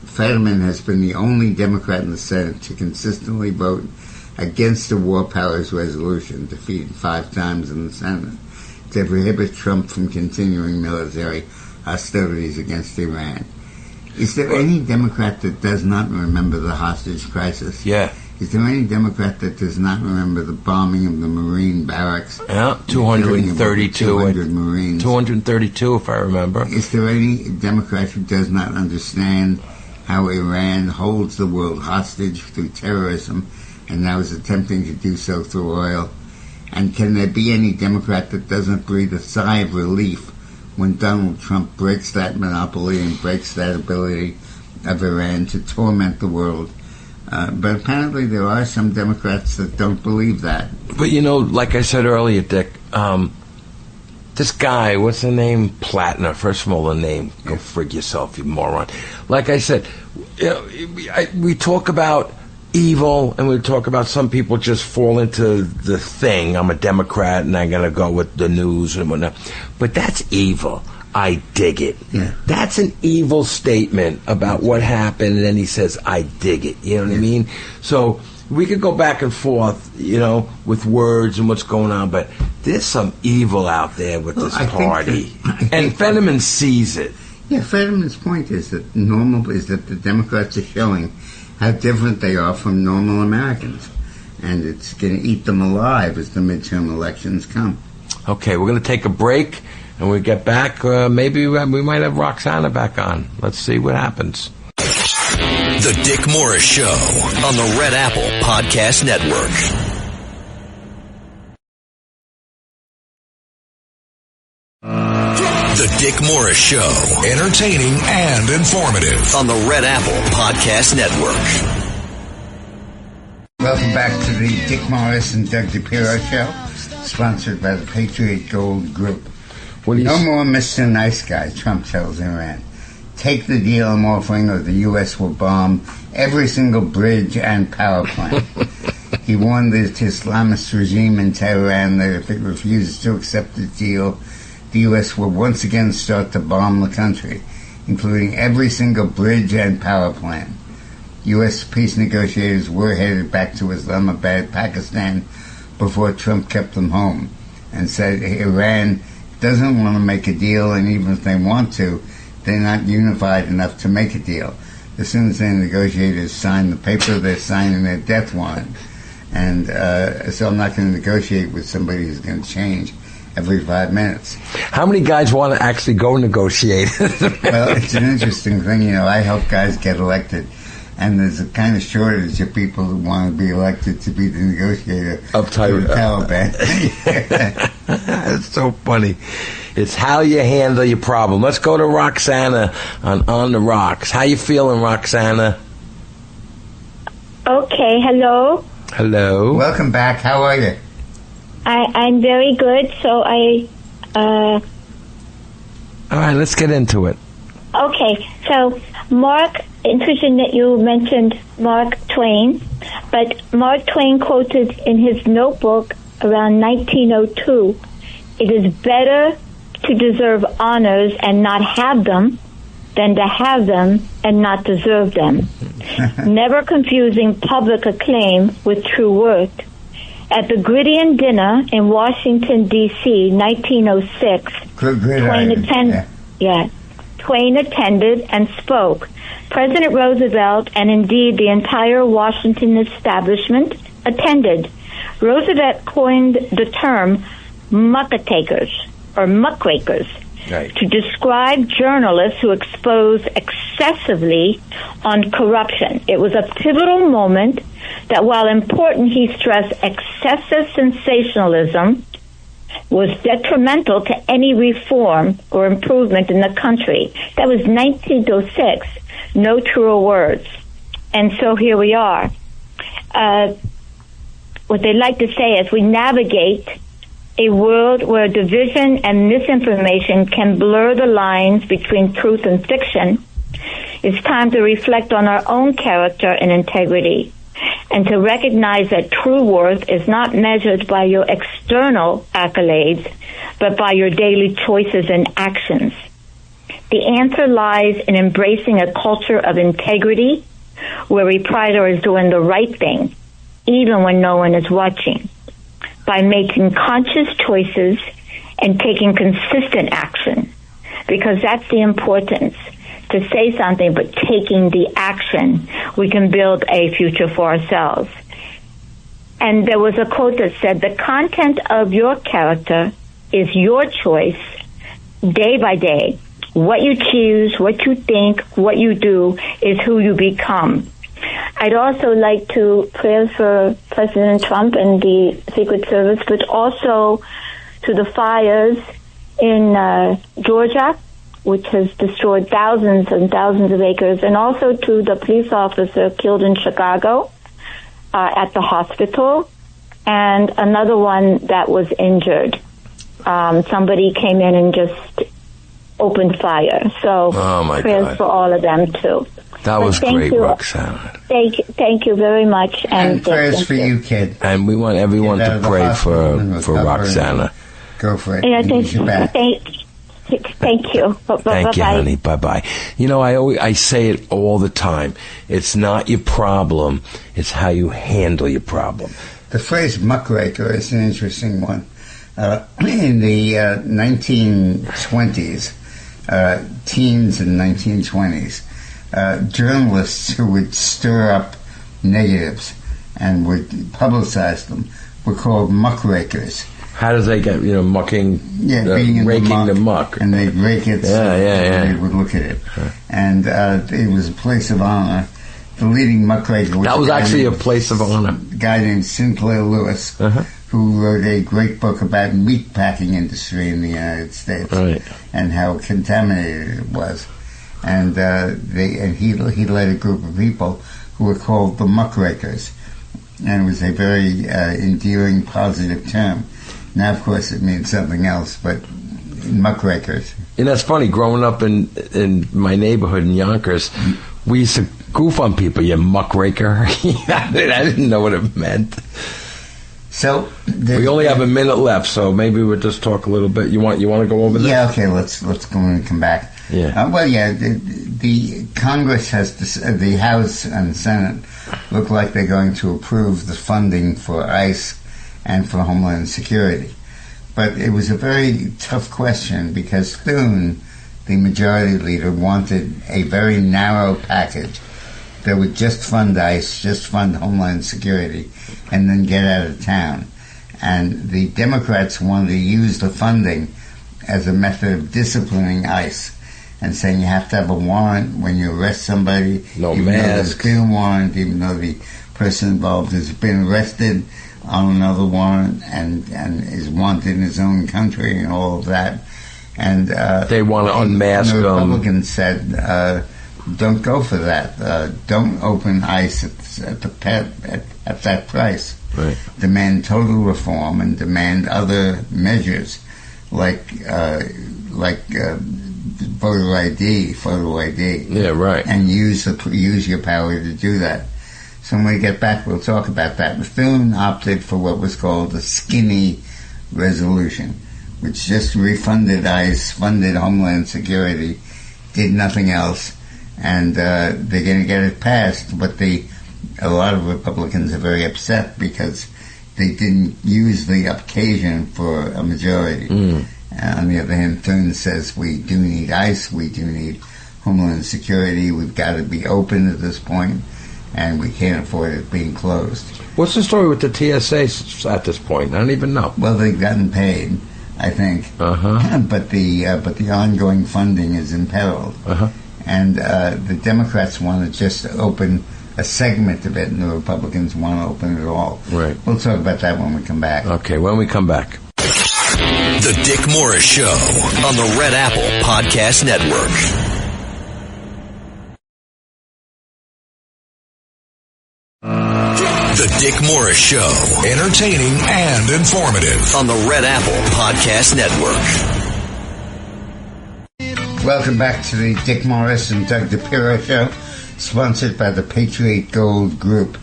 Fetterman has been the only Democrat in the Senate to consistently vote against the War Powers Resolution, defeated 5 times in the Senate, to prohibit Trump from continuing military hostilities against Iran. Is there any Democrat that does not remember the hostage crisis? Yeah. Is there any Democrat that does not remember the bombing of the Marine barracks? Yeah, 232. 200 Marines. 232, if I remember. Is there any Democrat who does not understand how Iran holds the world hostage through terrorism and now is attempting to do so through oil? And can there be any Democrat that doesn't breathe a sigh of relief when Donald Trump breaks that monopoly and breaks that ability of Iran to torment the world? But apparently there are some Democrats that don't believe that. But like I said earlier, Dick, this guy, what's the name? Plattner. First of all, the name. Go frig yourself, you moron. Like I said, we talk about evil, and we talk about some people just fall into the thing. I'm a Democrat, and I'm going to go with the news and whatnot. But that's evil. I dig it. Yeah. That's an evil statement about what happened, and then he says, I dig it. You know what I mean? So we could go back and forth, with words and what's going on, but there's some evil out there with this party. And Fetterman sees it. Yeah, Fetterman's point is that the Democrats are showing how different they are from normal Americans. And it's going to eat them alive as the midterm elections come. Okay, we're going to take a break, and we get back. Maybe we might have Roxana back on. Let's see what happens. The Dick Morris Show on the Red Apple Podcast Network. The Dick Morris Show, entertaining and informative on the Red Apple Podcast Network. Welcome back to the Dick Morris and Doug Dipierro Show, sponsored by the Patriot Gold Group. No more Mr. Nice Guy, Trump tells Iran. take the deal I'm offering or the U.S. will bomb every single bridge and power plant. He warned the Islamist regime in Tehran that if it refuses to accept the deal, the U.S. will once again start to bomb the country, including every single bridge and power plant. U.S. peace negotiators were headed back to Islamabad, Pakistan, before Trump kept them home, and said Iran doesn't want to make a deal, and even if they want to, they're not unified enough to make a deal. As soon as the negotiators sign the paper, they're signing their death warrant. And so I'm not going to negotiate with somebody who's going to change every 5 minutes. How many guys want to actually go negotiate? Well, it's an interesting thing. I help guys get elected. And there's a kind of shortage of people who want to be elected to be the negotiator of the Taliban. It's so funny. It's how you handle your problem. Let's go to Roxana on the Rocks. How you feeling, Roxana? Okay, hello. Hello. Welcome back. How are you? I'm very good. So all right, let's get into it. Okay, so Mark, interesting that you mentioned Mark Twain, but Mark Twain quoted in his notebook around 1902, "It is better to deserve honors and not have them than to have them and not deserve them." Never confusing public acclaim with true worth. At the Gridiron dinner in Washington, D.C., 1906, Twain attended and spoke. President Roosevelt and indeed the entire Washington establishment attended. Roosevelt coined the term muckatakers or muckrakers to describe journalists who expose excessively on corruption. It was a pivotal moment that, while important, he stressed excessive sensationalism was detrimental to any reform or improvement in the country. That was 1906. No truer words. And so here we are. What they like to say is we navigate a world where division and misinformation can blur the lines between truth and fiction. It's time to reflect on our own character and integrity, and to recognize that true worth is not measured by your external accolades, but by your daily choices and actions. The answer lies in embracing a culture of integrity, where we pride ourselves doing the right thing, even when no one is watching, by making conscious choices and taking consistent action, because that's the importance. To say something, but taking the action, we can build a future for ourselves. And there was a quote that said, "The content of your character is your choice day by day. What you choose, what you think, what you do is who you become." I'd also like to pray for President Trump and the Secret Service, but also to the fires in Georgia, which has destroyed thousands and thousands of acres, and also to the police officer killed in Chicago at the hospital, and another one that was injured. Somebody came in and just opened fire. So prayers for all of them, too. That was great, Roxanne. Thank you very much. And prayers for you, kid. And we want everyone to pray for Roxana. Go for it. Yeah, thank you. Thank you, honey. Bye-bye. I say it all the time. It's not your problem. It's how you handle your problem. The phrase muckraker is an interesting one. In the 1920s, teens and 1920s, journalists who would stir up negatives and would publicize them were called muckrakers. How does they get, mucking, being in raking the muck? And they'd rake it they would look at it. And it was a place of honor. The leading muckraker was actually a place of honor. A guy named Sinclair Lewis, who wrote a great book about meat packing industry in the United States and how contaminated it was. And he led a group of people who were called the muckrakers. And it was a very endearing, positive term. Now, of course, it means something else, but muckrakers. And that's funny. Growing up in my neighborhood in Yonkers, we used to goof on people. You muckraker. I didn't know what it meant. So we only have a minute left, so maybe we'll just talk a little bit. You want to go over this? Yeah, okay. Let's go and come back. Yeah. The Congress the House and Senate look like they're going to approve the funding for ICE and for Homeland Security. But it was a very tough question because Thune, the majority leader, wanted a very narrow package that would just fund ICE, just fund Homeland Security, and then get out of town. And the Democrats wanted to use the funding as a method of disciplining ICE and saying you have to have a warrant when you arrest somebody. No even mask. Though there's been a warrant, even though the person involved has been arrested on another warrant and is wanted in his own country and all of that. And they want to unmask the them. Republicans said, don't go for that. Don't open ICE at that price. Right. Demand total reform and demand other measures like photo ID. Yeah, right. And use your power to do that. So when we get back, we'll talk about that. Thune opted for what was called a skinny resolution, which just refunded ICE, funded Homeland Security, did nothing else, and they're going to get it passed. But a lot of Republicans are very upset because they didn't use the occasion for a majority. On the other hand, Thune says we do need ICE, we do need Homeland Security, we've got to be open at this point, and we can't afford it being closed. What's the story with the TSA at this point? I don't even know. Well, they've gotten paid, I think. But the ongoing funding is imperiled. And the Democrats want to just open a segment of it, and the Republicans want to open it all. Right. We'll talk about that when we come back. Okay, when we come back. The Dick Morris Show on the Red Apple Podcast Network. The Dick Morris Show, entertaining and informative on the Red Apple Podcast Network. Welcome back to the Dick Morris and Doug Dipierro Show, sponsored by the Patriot Gold Group.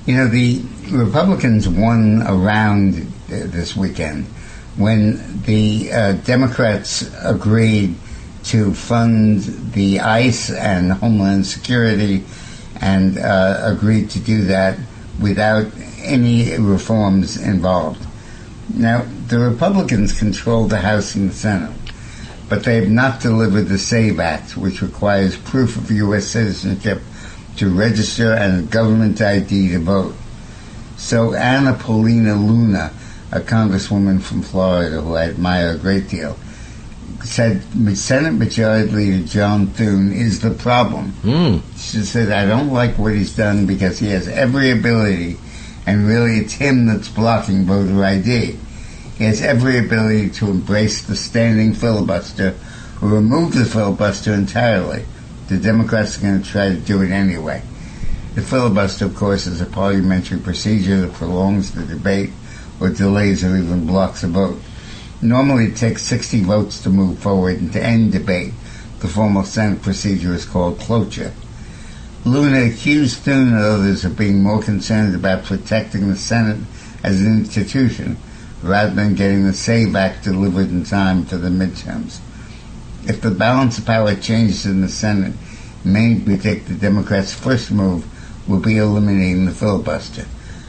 You know, the Republicans won a round this weekend when the Democrats agreed to fund the ICE and Homeland Security and agreed to do that without any reforms involved. Now, the Republicans control the House and the Senate, but they have not delivered the SAVE Act, which requires proof of U.S. citizenship to register and a government ID to vote. So Anna Paulina Luna, a congresswoman from Florida who I admire a great deal, said Senate Majority Leader John Thune is the problem. She said, I don't like what he's done because he has every ability, and really it's him that's blocking voter ID. He has every ability to embrace the standing filibuster or remove the filibuster entirely. The Democrats are going to try to do it anyway. The filibuster, of course, is a parliamentary procedure that prolongs the debate or delays or even blocks a vote. Normally it takes 60 votes to move forward and to end debate. The formal Senate procedure is called cloture. Luna accused Thune and others of being more concerned about protecting the Senate as an institution rather than getting the SAVE Act delivered in time for the midterms. If the balance of power changes in the Senate, many predict the Democrats' first move will be eliminating the filibuster.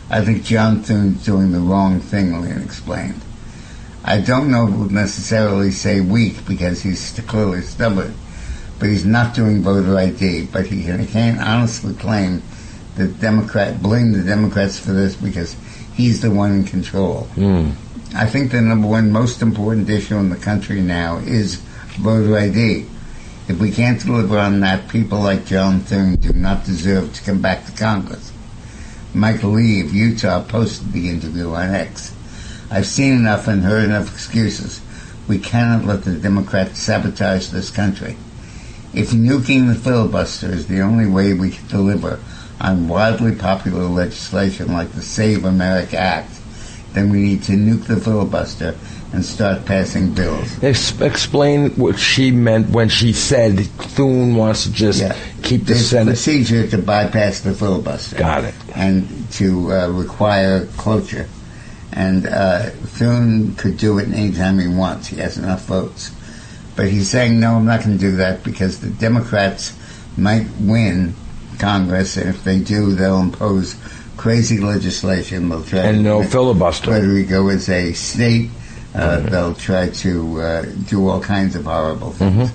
I think John Thune's doing the wrong thing, Lynn explained. I don't know if we'll necessarily say weak because he's clearly stubborn, but he's not doing voter ID. But he can't honestly claim that blame the Democrats for this because he's the one in control. I think the number one most important issue in the country now is voter ID. If we can't deliver on that, people like John Thune do not deserve to come back to Congress. Mike Lee of Utah posted the interview on X. I've seen enough and heard enough excuses. We cannot let the Democrats sabotage this country. If nuking the filibuster is the only way we can deliver on wildly popular legislation like the Save America Act, then we need to nuke the filibuster and start passing bills. Explain what she meant when she said Thune wants to just keep the Senate. Procedure to bypass the filibuster. Got it. And to require cloture. And Thune could do it anytime he wants. He has enough votes. But he's saying, no, I'm not going to do that because the Democrats might win Congress, and if they do, they'll impose crazy legislation. They'll try and no filibuster. Puerto Rico is a state. They'll try to do all kinds of horrible things.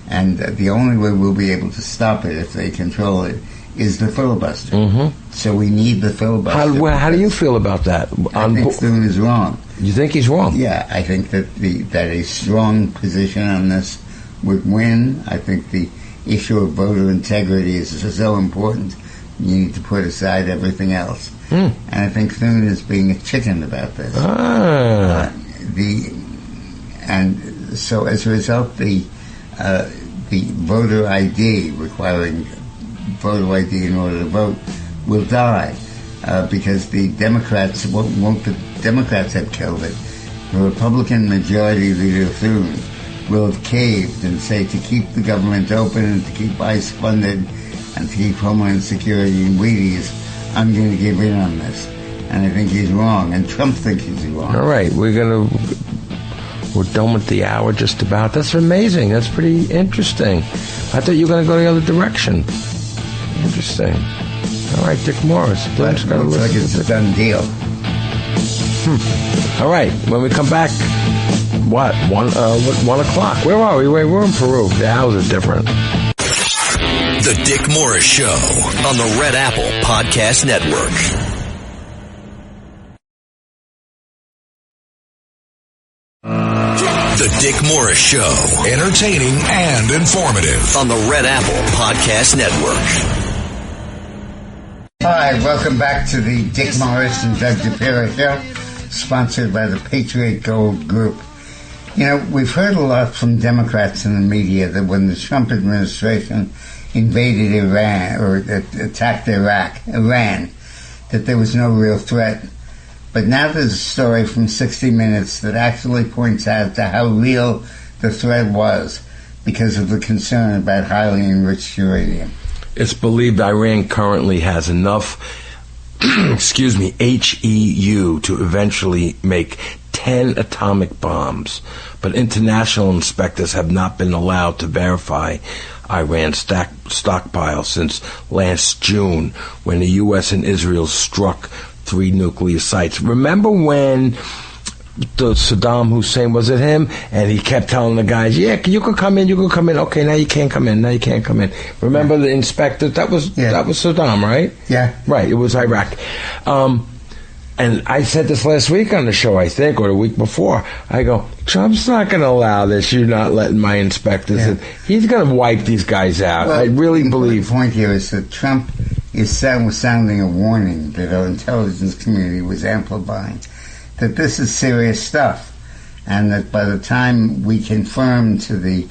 And the only way we'll be able to stop it, if they control it, is the filibuster. So we need the filibuster. How do you feel about that? I think Thune is wrong. You think he's wrong? Yeah, I think that that a strong position on this would win. I think the issue of voter integrity is so important. You need to put aside everything else. And I think Thune is being a chicken about this. And so as a result, the voter ID, requiring voter ID in order to vote, will die because the Democrats won't the Democrats have killed it. The Republican Majority Leader Thune will have caved and say to keep the government open and to keep ICE funded and to keep Homeland Security in Wheaties, I'm going to give in on this. And I think he's wrong, and Trump thinks he's wrong. All right, we're done with the hour just about. That's amazing. That's pretty interesting. I thought you were going to go the other direction. Interesting. All right, Dick Morris. Looks like it's a done deal. All right, when we come back, what? 1 o'clock. Where are we? We're in Peru. The hours are different. The Dick Morris Show on the Red Apple Podcast Network. The Dick Morris Show, entertaining and informative on the Red Apple Podcast Network. Hi, welcome back to the Dick Morris and Doug Dipierro Show, sponsored by the Patriot Gold Group. You know, we've heard a lot from Democrats in the media that when the Trump administration invaded Iran, or attacked Iran, that there was no real threat. But now there's a story from 60 Minutes that actually points out to how real the threat was because of the concern about highly enriched uranium. It's believed Iran currently has enough, HEU to eventually make 10 atomic bombs, but international inspectors have not been allowed to verify Iran's stockpile since last June, when the U.S. and Israel struck 3 nuclear sites. Remember when the Saddam Hussein, was it him? And he kept telling the guys, yeah, you can come in, Okay, now you can't come in, Remember the inspector? That was Saddam, right? Yeah. Right, it was Iraq. And I said this last week on the show, I think, or the week before. I go, Trump's not going to allow this. You're not letting my inspectors in. He's going to wipe these guys out. Well, I really believe. The point here is that Trump was sounding a warning that our intelligence community was amplifying, that this is serious stuff, and that by the time we confirm to the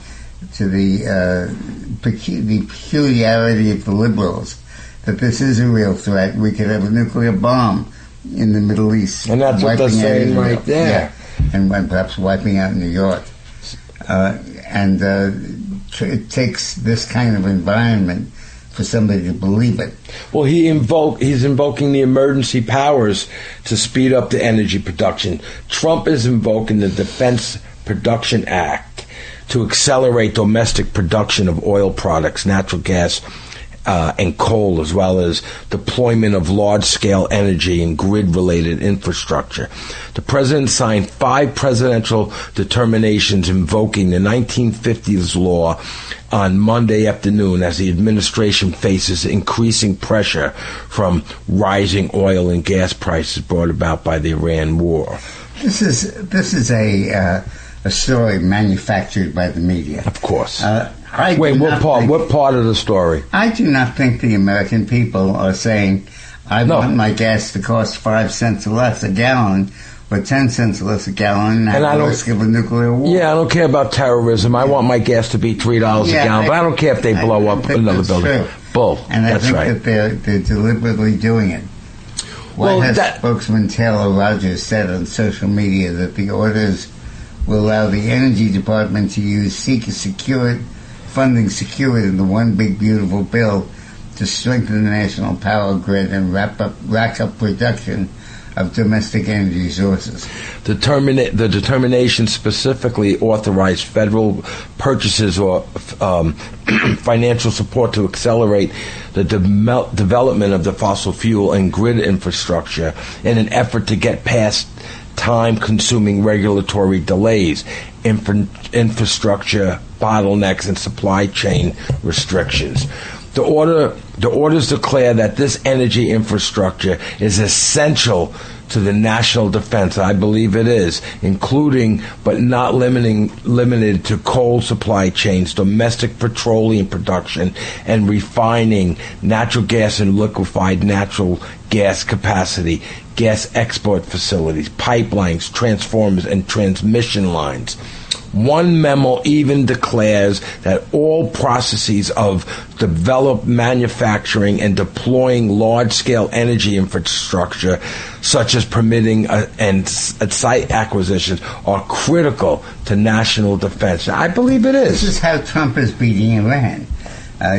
peculiarity of the liberals that this is a real threat, we could have a nuclear bomb in the Middle East. And that's what they're saying right there. Yeah, and perhaps wiping out New York. It takes this kind of environment for somebody to believe it. Well, he's invoking the emergency powers to speed up the energy production. Trump is invoking the Defense Production Act to accelerate domestic production of oil products, natural gas, and coal, as well as deployment of large-scale energy and grid-related infrastructure. The president signed 5 presidential determinations invoking the 1950s law on Monday afternoon as the administration faces increasing pressure from rising oil and gas prices brought about by the Iran war. This is a story manufactured by the media. Of course. Wait, what part of the story? I do not think the American people are saying, I want my gas to cost 5 cents less a gallon, or 10 cents less a gallon, and at the risk of a nuclear war. Yeah, I don't care about terrorism. I want my gas to be $3 a gallon, but I don't care if they blow up another building. True. Bull. And I that's think right. that they're deliberately doing it. White House spokesman Taylor Rogers said on social media that the orders will allow the Energy Department to funding secured in the One Big Beautiful Bill to strengthen the national power grid and rack up production of domestic energy sources. The determination specifically authorized federal purchases or financial support to accelerate the development of the fossil fuel and grid infrastructure in an effort to get past time-consuming regulatory delays, infrastructure bottlenecks, and supply chain restrictions. The orders declare that this energy infrastructure is essential to the national defense. I believe it is, including but not limited to coal supply chains, domestic petroleum production and refining, natural gas and liquefied natural gas capacity, gas export facilities, pipelines, transformers, and transmission lines. One memo even declares that all processes of develop, manufacturing, and deploying large-scale energy infrastructure, such as permitting and site acquisitions, are critical to national defense. I believe it is. This is how Trump is beating Iran.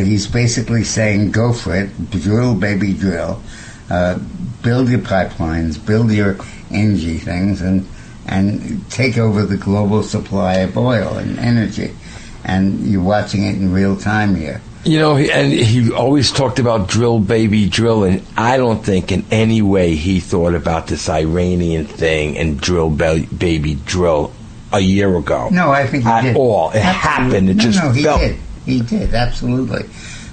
He's basically saying, go for it, drill, baby, drill. Build your pipelines, build your energy things, and take over the global supply of oil and energy. And you're watching it in real time here. You know, he always talked about drill, baby, drill, and I don't think in any way he thought about this Iranian thing and drill, baby, drill a year ago. No, I think he did. At all. It happened. It just felt. He did, absolutely.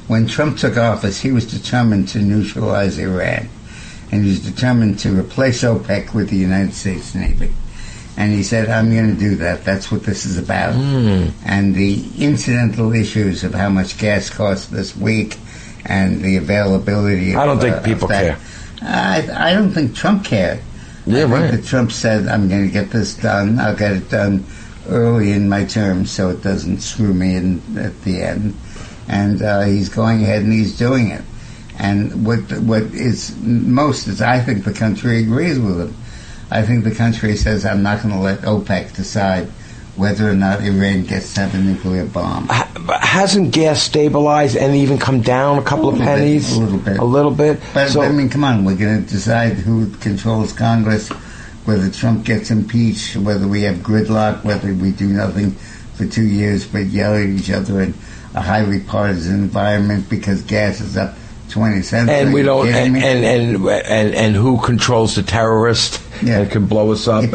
When Trump took office, he was determined to neutralize Iran. And he was determined to replace OPEC with the United States Navy. And he said, I'm going to do that. That's what this is about. And the incidental issues of how much gas costs this week and the availability of I don't think people care. I don't think Trump cared. Yeah, I right. think that Trump said, I'm going to get this done. I'll get it done early in my term so it doesn't screw me in at the end. And he's going ahead and he's doing it. And what is most is I think the country agrees with him. I think the country says, I'm not going to let OPEC decide whether or not Iran gets to have a nuclear bomb. Hasn't gas stabilized and even come down a couple of pennies? A little bit. A little bit. But, so, I mean, come on, we're going to decide who controls Congress, whether Trump gets impeached, whether we have gridlock, whether we do nothing for 2 years but yell at each other in a highly partisan environment because gas is up 20 cents. And we don't. And who controls the terrorist and can blow us up?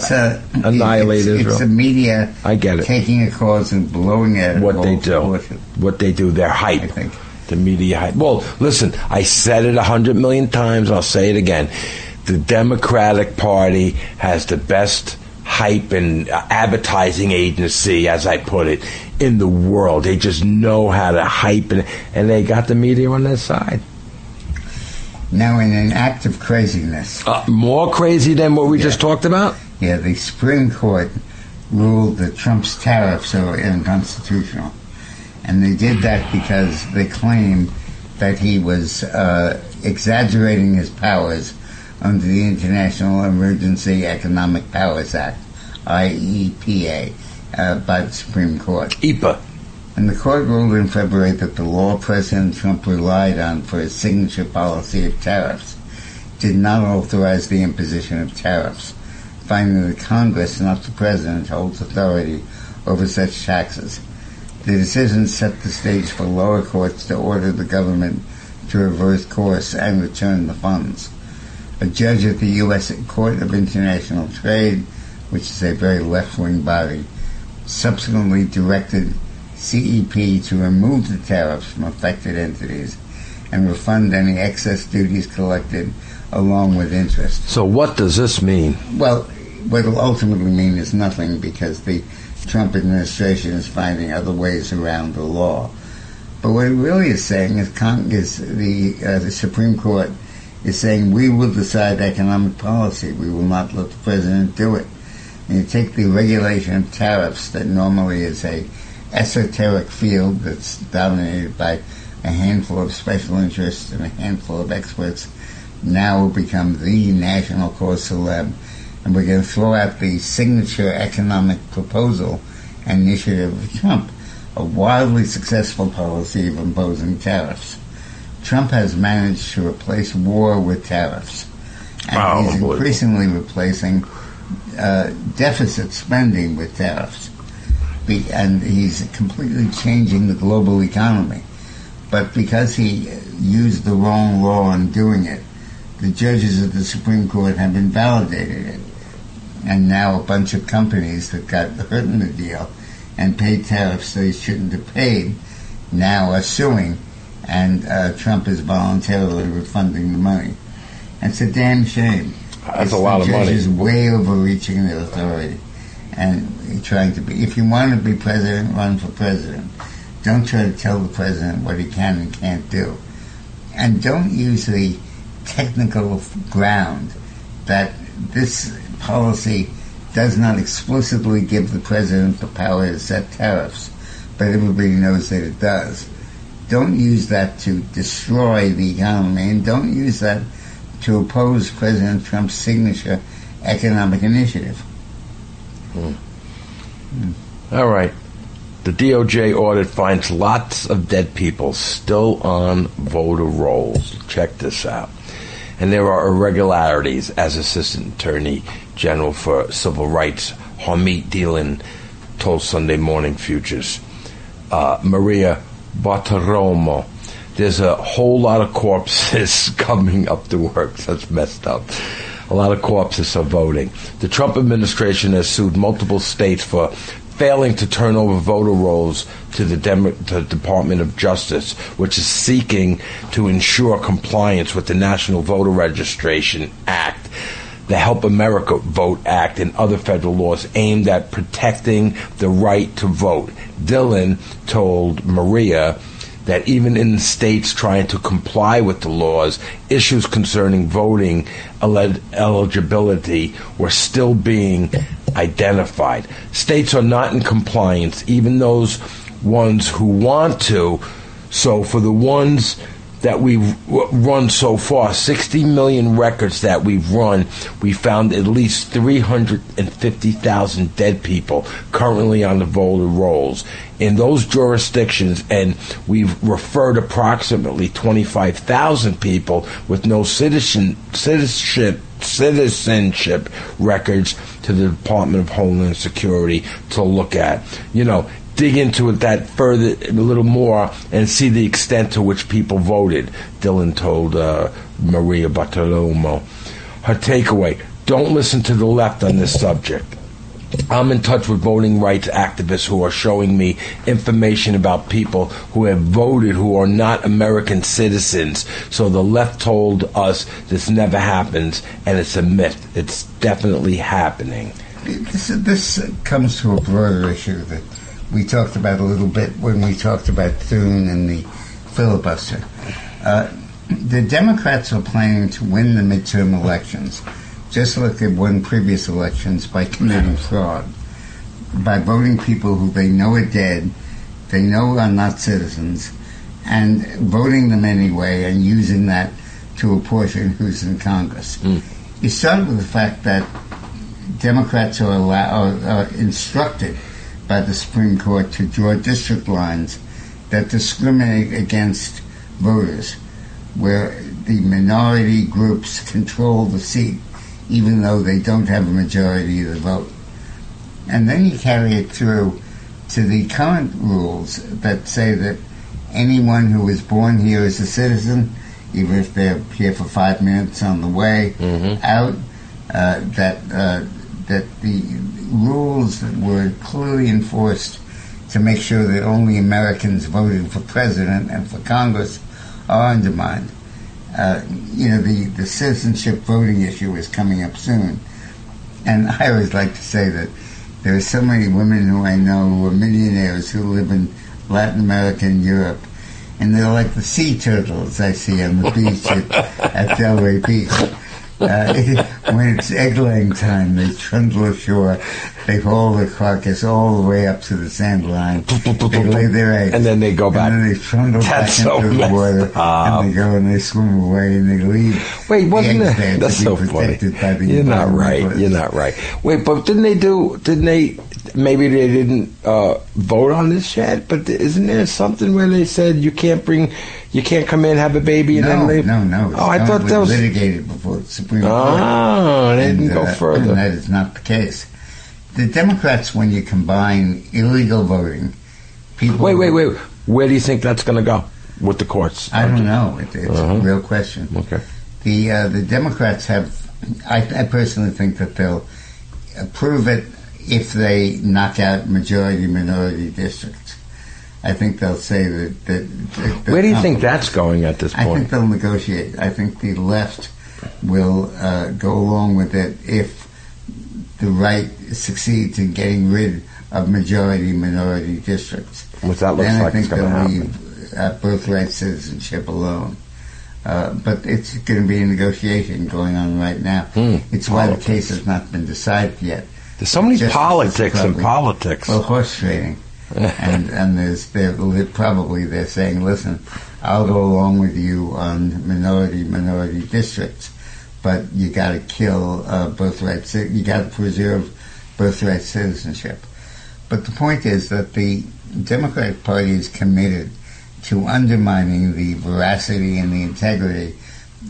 Annihilate Israel. It's the media. I get it. Taking a cause and blowing it. What they do. What they do. Their hype. I think. The media hype. Well, listen. I said it 100 million times. I'll say it again. The Democratic Party has the best hype and advertising agency, as I put it, in the world. They just know how to hype, and they got the media on their side. Now, in an act of craziness. More crazy than what we just talked about? Yeah, the Supreme Court ruled that Trump's tariffs are unconstitutional. And they did that because they claim that he was exaggerating his powers under the International Emergency Economic Powers Act, IEPA, by the Supreme Court. EPA. And the court ruled in February that the law President Trump relied on for his signature policy of tariffs did not authorize the imposition of tariffs, finding that Congress, not the President, holds authority over such taxes. The decision set the stage for lower courts to order the government to reverse course and return the funds. A judge at the U.S. Court of International Trade, which is a very left-wing body, subsequently directed CEP to remove the tariffs from affected entities and refund any excess duties collected along with interest. So what does this mean? Well, what it'll ultimately mean is nothing because the Trump administration is finding other ways around the law. But what it really is saying is the Supreme Court is saying we will decide economic policy. We will not let the president do it. And you take the regulation of tariffs that normally is a esoteric field that's dominated by a handful of special interests and a handful of experts now will become the national cause celeb, and we're going to throw out the signature economic proposal and initiative of Trump, a wildly successful policy of imposing tariffs. Trump has managed to replace war with tariffs, and he's increasingly replacing deficit spending with tariffs. And he's completely changing the global economy. But because he used the wrong law in doing it, the judges of the Supreme Court have invalidated it. And now a bunch of companies that got hurt in the deal and paid tariffs they shouldn't have paid now are suing, and Trump is voluntarily refunding the money. And it's a damn shame. That's a lot of money. The judge is way overreaching their authority. And trying to be, if you want to be president, run for president. Don't try to tell the president what he can and can't do. And don't use the technical ground that this policy does not explicitly give the president the power to set tariffs, but everybody knows that it does. Don't use that to destroy the economy, and don't use that to oppose President Trump's signature economic initiative. All right. The DOJ audit finds lots of dead people still on voter rolls. Check this out. And there are irregularities, as Assistant Attorney General for Civil Rights Harmeet Dillon told Sunday Morning Futures. Maria Bartiromo. There's a whole lot of corpses coming up to work. That's messed up. A lot of corpses are voting. The Trump administration has sued multiple states for failing to turn over voter rolls to the Department of Justice, which is seeking to ensure compliance with the National Voter Registration Act, the Help America Vote Act, and other federal laws aimed at protecting the right to vote. Dillon told Maria that even in states trying to comply with the laws, issues concerning voting eligibility were still being identified. States are not in compliance, even those ones who want to. So for the ones that we've run so far, 60 million records that we've run, we found at least 350,000 dead people currently on the voter rolls. In those jurisdictions, and we've referred approximately 25,000 people with no citizenship records to the Department of Homeland Security to look at. Dig into it that further, a little more, and see the extent to which people voted, Dillon told Maria Bartiromo. Her takeaway: don't listen to the left on this subject. I'm in touch with voting rights activists who are showing me information about people who have voted who are not American citizens. So the left told us this never happens, and it's a myth. It's definitely happening. This comes to a broader issue that we talked about a little bit when we talked about Thune and the filibuster. The Democrats are planning to win the midterm elections, just like they won previous elections, by committing fraud, by voting people who they know are dead, they know are not citizens, and voting them anyway and using that to apportion who's in Congress. You start with the fact that Democrats are instructed by the Supreme Court to draw district lines that discriminate against voters, where the minority groups control the seat, even though they don't have a majority of the vote. And then you carry it through to the current rules that say that anyone who is born here is a citizen, even if they're here for 5 minutes on the way out, that the rules that were clearly enforced to make sure that only Americans voted for president and for Congress are undermined. The citizenship voting issue is coming up soon. And I always like to say that there are so many women who I know who are millionaires who live in Latin America and Europe, and they're like the sea turtles I see on the beach at Delray Beach. When it's egg-laying time, they trundle ashore. They haul the carcass all the way up to the sand line. They lay their eggs. And then they go back. And then they trundle back into the water. And they go and they swim away and they leave. Wait, wasn't that? That's so funny. You're not right. You're not right. Wait, but maybe they didn't vote on this yet, but isn't there something where they said you can't come in, have a baby, and then leave? No. Oh, I thought that was litigated before the Supreme Court. Oh, they didn't go further. And that is not the case. The Democrats, when you combine illegal voting, people... Wait. Where do you think that's going to go with the courts? I don't know. It's a real question. Okay. The Democrats have... I personally think that they'll approve it if they knock out majority-minority districts. I think they'll say that where do you think that's going at this point? I think they'll negotiate. I think the left will go along with it if the right succeeds in getting rid of majority-minority districts. Which that looks like it's going to happen. Then I think they'll leave birthright citizenship alone. But it's going to be a negotiation going on right now. It's why the case has not been decided yet. There's so many politics and politics. Well, horse trading. and they're saying, listen, I'll go along with you on minority districts, but you got to kill birthright. You got to preserve birthright citizenship. But the point is that the Democratic Party is committed to undermining the veracity and the integrity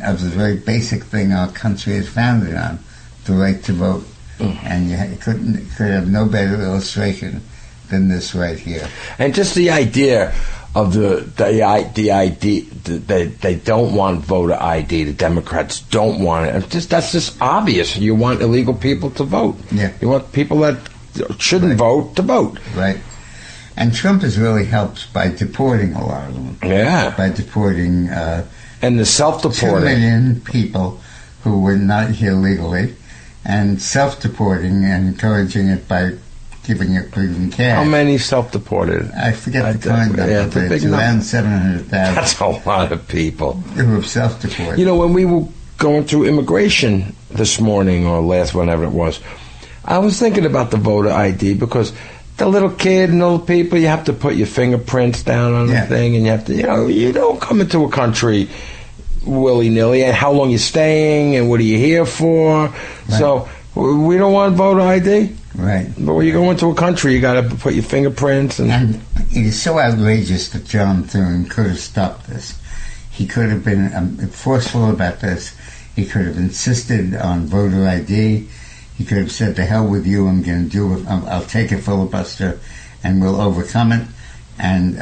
of the very basic thing our country is founded on, the right to vote. And you could have no better illustration than this right here. And just the idea of the ID, they don't want voter ID. The Democrats don't want it. That's just obvious. You want illegal people to vote. Yeah. You want people that shouldn't vote to vote. Right. And Trump has really helped by deporting a lot of them. Yeah. By deporting... and the self-deporting. 2 million people who were not here legally, and self-deporting and encouraging it by giving cash. How many self-deported? I forget the current number, but it's around 700,000. That's a lot of people. Who have self-deported. You know, when we were going through immigration this morning, or whenever it was, I was thinking about the voter ID, because the little kid and little people, you have to put your fingerprints down on the thing, and you have to, you don't come into a country willy-nilly, and how long you're staying, and what are you here for. Right. So we don't want voter ID. Right. But when you go into a country, you got to put your fingerprints. And it is so outrageous that John Thune could have stopped this. He could have been forceful about this. He could have insisted on voter ID. He could have said, "To hell with you, I'm going to do it. I'll take a filibuster, and we'll overcome it." And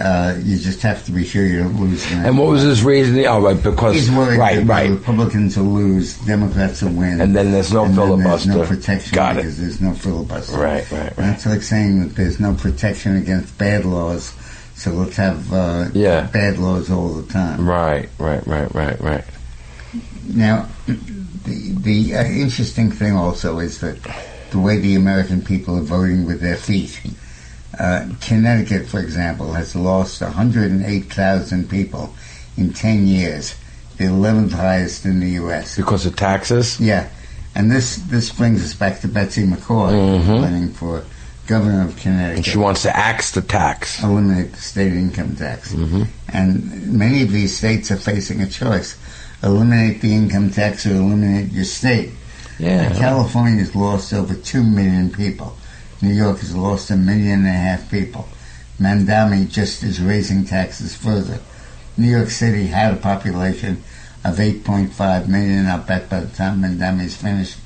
you just have to be sure you don't lose. And what was his reasoning? Oh, right, because he's worried that Republicans will lose, Democrats will win, and then there's no filibuster. There's no protection because there's no filibuster. Right. That's like saying that there's no protection against bad laws, so let's have bad laws all the time. Right. Now, the interesting thing also is that the way the American people are voting with their feet. Connecticut, for example, has lost 108,000 people in 10 years, the 11th highest in the U.S. Because of taxes? Yeah. And this brings us back to Betsy McCord, running for governor of Connecticut. And she wants to axe the tax. Eliminate the state income tax. And many of these states are facing a choice. Eliminate the income tax or eliminate your state. Yeah. California's lost over 2 million people. New York has lost 1.5 million people. Mandami just is raising taxes further. New York City had a population of 8.5 million. I'll bet by the time Mandami's finished,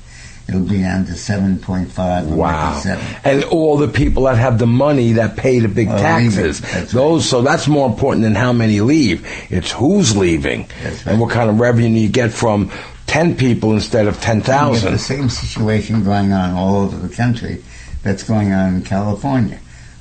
it'll be down to 7.5 or wow. maybe 7. And all the people that have the money that pay the big taxes. So that's more important than how many leave. It's who's leaving. And what kind of revenue you get from 10 people instead of 10,000. You have the same situation going on all over the country that's going on in California,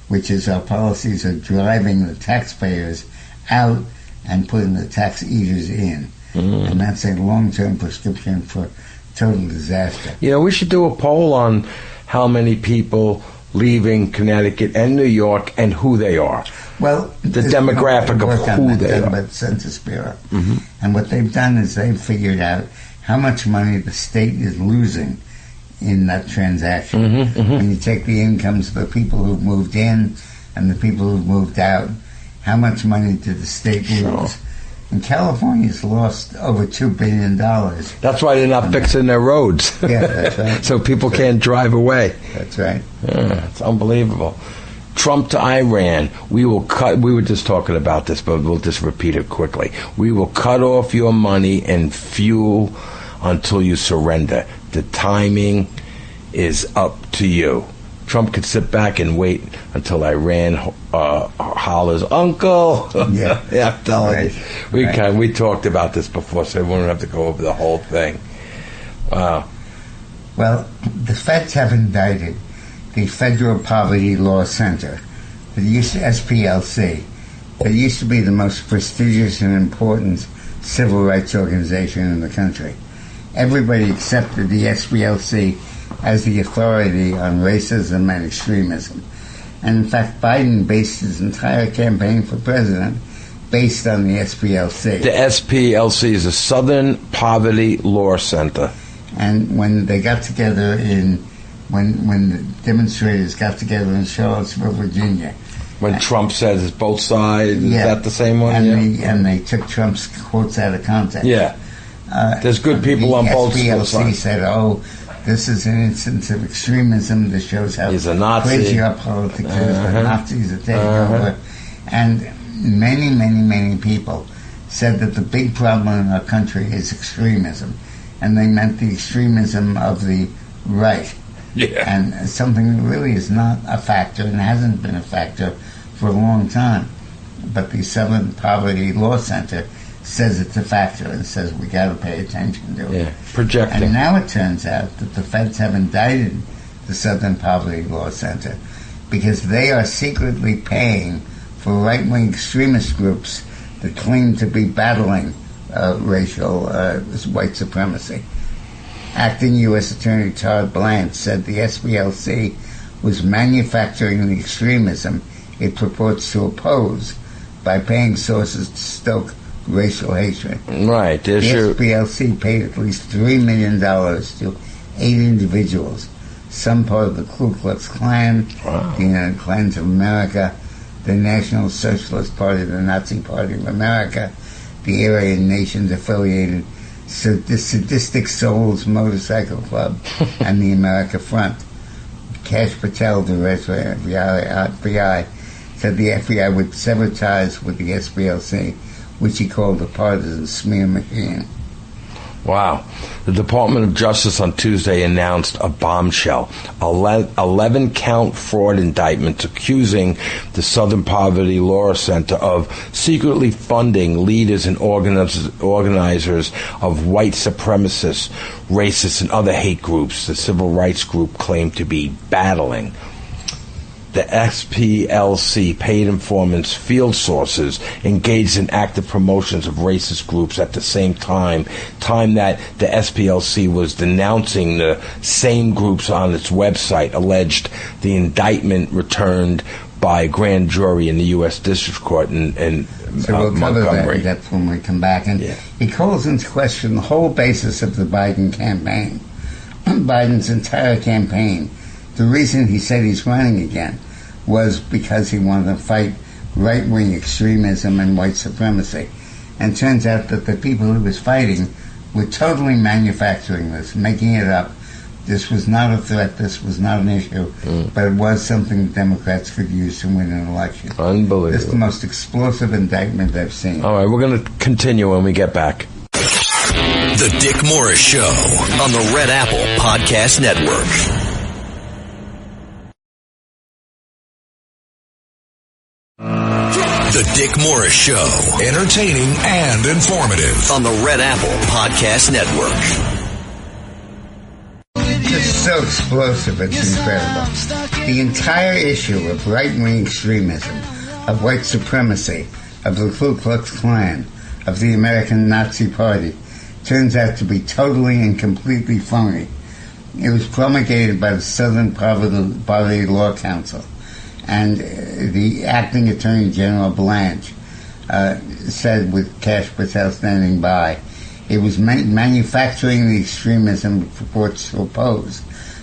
which is our policies are driving the taxpayers out and putting the tax eaters in. And that's a long-term prescription for total disaster. We should do a poll on how many people leaving Connecticut and New York and who they are. Well, the demographic of who they are. By the Census Bureau. And what they've done is they've figured out how much money the state is losing in that transaction. When you take the incomes of the people who've moved in and the people who've moved out, how much money did the state lose? And California's lost over $2 billion. That's why they're not fixing their roads. Yeah, that's right. So people can't drive away. That's right. Yeah, it's unbelievable. Trump to Iran. We were just talking about this, but we'll just repeat it quickly. We will cut off your money and fuel until you surrender. The timing is up to you. Trump could sit back and wait until Iran hollers, "Uncle!" Yeah, yeah, I'm telling you. We talked about this before, so we won't have to go over the whole thing. Wow. Well, the feds have indicted the Federal Poverty Law Center, the SPLC, that used to be the most prestigious and important civil rights organization in the country. Everybody accepted the SPLC as the authority on racism and extremism. And in fact, Biden based his entire campaign for president based on the SPLC. The SPLC is the Southern Poverty Law Center. And when they got together when the demonstrators got together in Charlottesville, Virginia. When Trump says it's both sides, yeah, is that the same one? And they took Trump's quotes out of context. Yeah. There's good people on both sides. The SPLC said, "Oh, this is an instance of extremism. This shows how he's a Nazi. Crazy our politics is. The Nazis are taking over." And many, many, many people said that the big problem in our country is extremism. And they meant the extremism of the right. Yeah. And something that really is not a factor and hasn't been a factor for a long time. But the Southern Poverty Law Center says it's a factor and says we got to pay attention to it. Yeah, projecting. And now it turns out that the feds have indicted the Southern Poverty Law Center because they are secretly paying for right-wing extremist groups that claim to be battling racial white supremacy. Acting U.S. Attorney Todd Blanche said the SPLC was manufacturing the extremism it purports to oppose by paying sources to stoke racial hatred. Right. The SPLC paid at least $3 million to 8 individuals, some part of the Ku Klux Klan, the United Klans of America, the National Socialist Party, the Nazi Party of America, the Aryan Nations Affiliated Sadistic Souls Motorcycle Club, and the America Front. Kash Patel, director of the FBI, said the FBI would sever ties with the SPLC, which he called a partisan smear machine. Wow. The Department of Justice on Tuesday announced a bombshell, 11-count fraud indictments accusing the Southern Poverty Law Center of secretly funding leaders and organizers of white supremacists, racists, and other hate groups the civil rights group claimed to be battling. The SPLC paid informants, field sources, engaged in active promotions of racist groups at the same time that the SPLC was denouncing the same groups on its website, alleged the indictment returned by a grand jury in the U.S. District Court in so we'll Montgomery. That's when we come back. And he calls into question the whole basis of the Biden campaign, Biden's entire campaign. The reason he said he's running again was because he wanted to fight right-wing extremism and white supremacy. And it turns out that the people he was fighting were totally manufacturing this, making it up. This was not a threat, this was not an issue, but it was something Democrats could use to win an election. Unbelievable. This is the most explosive indictment I've seen. All right, we're going to continue when we get back. The Dick Morris Show on the Red Apple Podcast Network. The Dick Morris Show, entertaining and informative on the Red Apple Podcast Network. It's so explosive, it's incredible. The entire issue of right-wing extremism, of white supremacy, of the Ku Klux Klan, of the American Nazi Party, turns out to be totally and completely phony. It was promulgated by the Southern Poverty Law Council. And the acting Attorney General Blanche said, with Kash Patel standing by, It was manufacturing the extremism it purports to oppose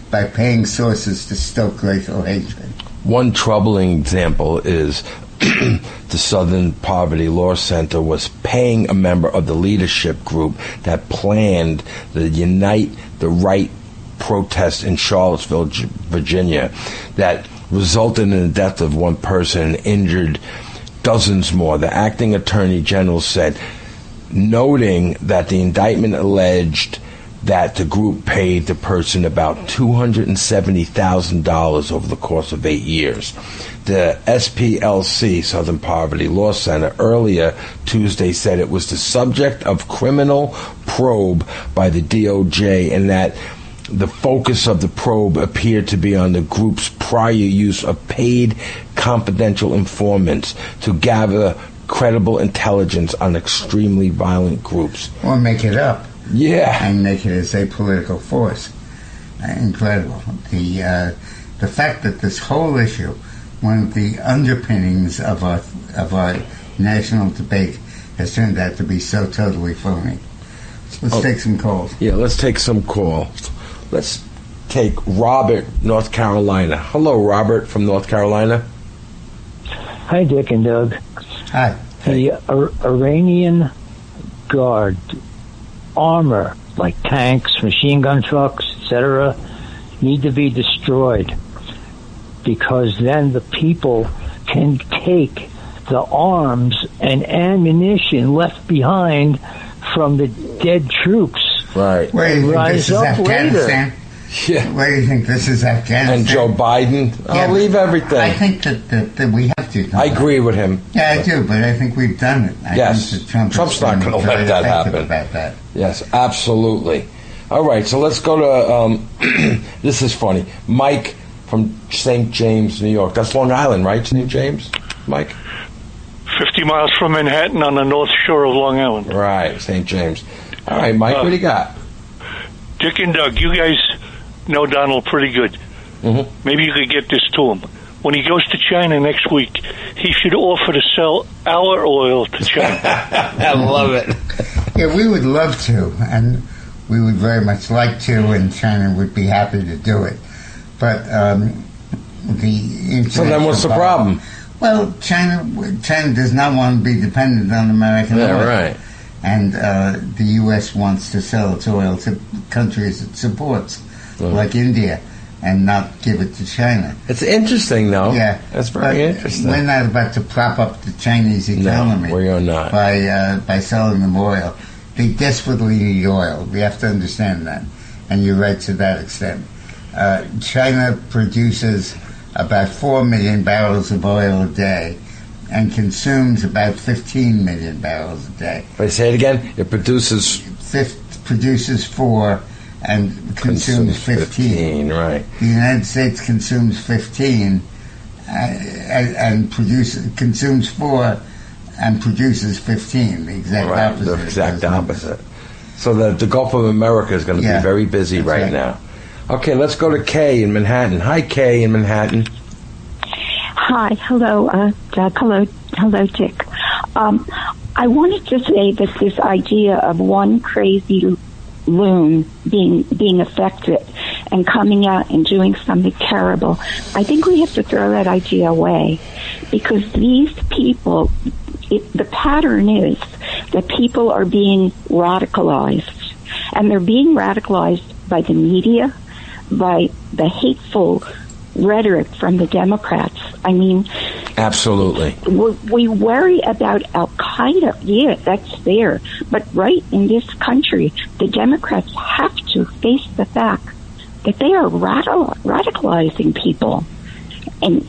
by paying sources to stoke racial hatred. One troubling example is the Southern Poverty Law Center was paying a member of the leadership group that planned the Unite the Right protest in Charlottesville, Virginia, that resulted in the death of one person and injured dozens more. The acting attorney general said, noting that the indictment alleged that the group paid the person about $270,000 over the course of 8 years. The SPLC, Southern Poverty Law Center, earlier Tuesday said it was the subject of criminal probe by the DOJ and that the focus of the probe appeared to be on the group's prior use of paid confidential informants to gather credible intelligence on extremely violent groups. Or make it up. Yeah. And make it as a political force. Incredible. The fact that this whole issue, one of the underpinnings of our national debate, has turned out to be so totally phony. Let's take some calls. Yeah, let's take some calls. Let's take Robert, North Carolina. Hello, Robert from North Carolina. Hi, Dick and Doug. Hi. The Iranian Guard armor, like tanks, machine gun trucks, etc., need to be destroyed because then the people can take the arms and ammunition left behind from the dead troops. Right. Where do you think this is Afghanistan? Yeah. Where do you think this is Afghanistan? And Joe Biden? I'll leave everything. I think that we have to. I agree with him. Yeah, I do, but I think we've done it. Yes. Trump's not going to let that happen. About that. Yes, absolutely. All right, so let's go to, this is funny, Mike from St. James, New York. That's Long Island, right, St. James? Mike? 50 miles from Manhattan on the north shore of Long Island. Right, St. James. All right, Mike, what do you got? Dick and Doug, you guys know Donald pretty good. Mm-hmm. Maybe you could get this to him. When he goes to China next week, he should offer to sell our oil to China. I love it. Yeah, we would love to, and we would very much like to, and China would be happy to do it. But So then what's the problem? Well, China does not want to be dependent on American oil. Right. And the U.S. wants to sell its oil to countries it supports, like India, and not give it to China. It's interesting, though. Yeah. That's very interesting. We're not about to prop up the Chinese economy. No, we are not. By selling them oil. They desperately need oil. We have to understand that. And you're right to that extent. China produces about 4 million barrels of oil a day and consumes about 15 million barrels a day. Wait, say it again? It produces 4 and consumes 15. Right. The United States consumes 15 and consumes 4 and produces 15. The exact opposite. The exact opposite. So the Gulf of America is going to be very busy right now. Okay, let's go to Kay in Manhattan. Hi, Kay in Manhattan. Hi, hello, Doug. Hello, Dick. I wanted to say that this idea of one crazy loon being affected and coming out and doing something terrible, I think we have to throw that idea away, because these people, the pattern is that people are being radicalized, and they're being radicalized by the media, by the hateful rhetoric from the Democrats. I mean, absolutely. We worry about Al-Qaeda. Yeah, that's there. But right in this country, the Democrats have to face the fact that they are radicalizing people. And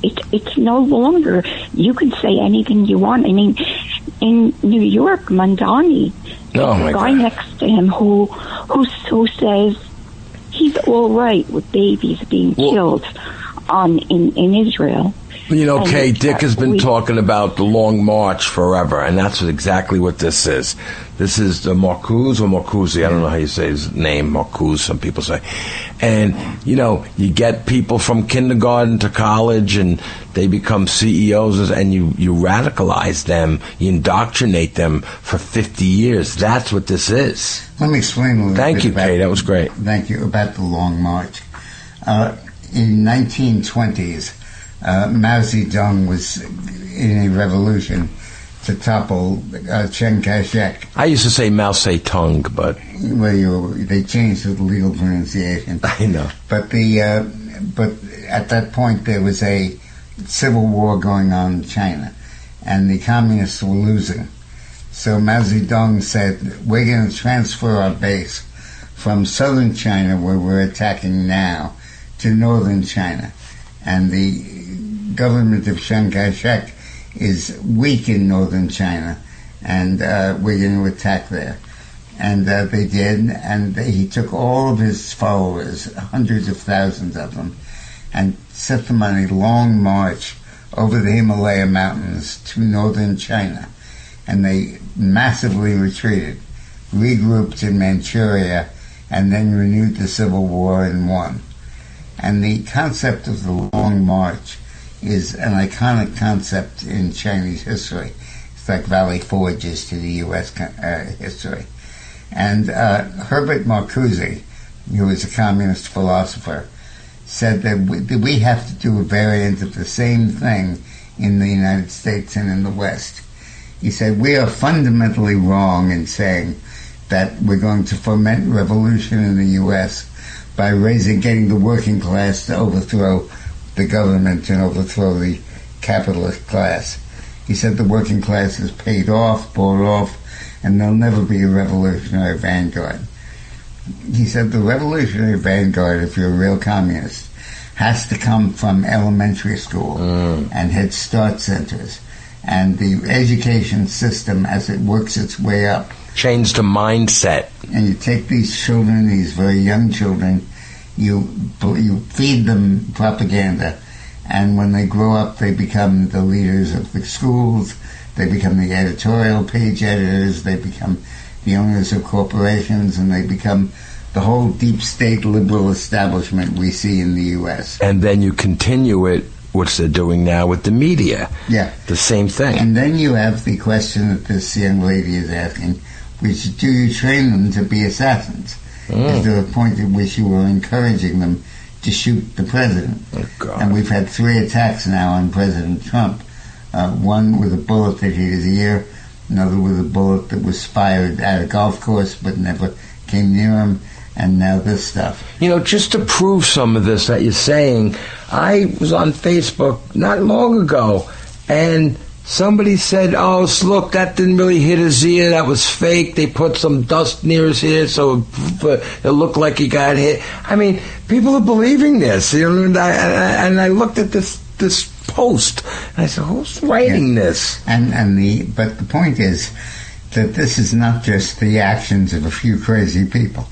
it's no longer, you can say anything you want. I mean, in New York, Mandani, the guy next to him who says he's all right with babies being killed in Israel. You know, And Kay, Dick has been we- talking about the Long March forever, and that's exactly what this is. This is the Marcuse or Marcuse, I don't know how you say his name, Marcuse, some people say. And, you know, you get people from kindergarten to college, and they become CEOs, and you radicalize them, you indoctrinate them for 50 years. That's what this is. Let me explain a little Thank bit you, about, Kay, that was great. Thank you, about the Long March. In 1920s, Mao Zedong was in a revolution to topple Chiang Kai-shek. I used to say Mao Zedong, but... Well, they changed the legal pronunciation. I know. But at that point there was a civil war going on in China, and the communists were losing. So Mao Zedong said, we're going to transfer our base from southern China, where we're attacking now, to northern China. And the government of Chiang Kai-shek is weak in northern China, and we're going to attack there. And they did, and he took all of his followers, hundreds of thousands of them, and set them on a long march over the Himalaya mountains to northern China. And they massively retreated, regrouped in Manchuria, and then renewed the civil war and won. And the concept of the Long March is an iconic concept in Chinese history. It's like Valley Forge is to the U.S. History. And Herbert Marcuse, who was a communist philosopher, said that we have to do a variant of the same thing in the United States and in the West. He said, we are fundamentally wrong in saying that we're going to foment revolution in the U.S. by getting the working class to overthrow the government and overthrow the capitalist class. He said the working class is paid off, bought off, and there'll never be a revolutionary vanguard. He said the revolutionary vanguard, if you're a real communist, has to come from elementary school and Head Start centers, and the education system as it works its way up. Change the mindset. And you take these children, these very young children, you feed them propaganda, and when they grow up, they become the leaders of the schools, they become the editorial page editors, they become the owners of corporations, and they become the whole deep state liberal establishment we see in the U.S. And then you continue it, which they're doing now with the media. Yeah. The same thing. And then you have the question that this young lady is asking, which do you train them to be assassins? Is there a point at which you were encouraging them to shoot the president? Oh, God. And we've had 3 attacks now on President Trump. One with a bullet that hit his ear, another with a bullet that was fired at a golf course but never came near him, and now this stuff. You know, just to prove some of this that you're saying, I was on Facebook not long ago, and somebody said, oh, look, that didn't really hit his ear, that was fake, they put some dust near his ear so it looked like he got hit. I mean, people are believing this, you know, and I looked at this post, and I said, who's writing this? But the point is that this is not just the actions of a few crazy people.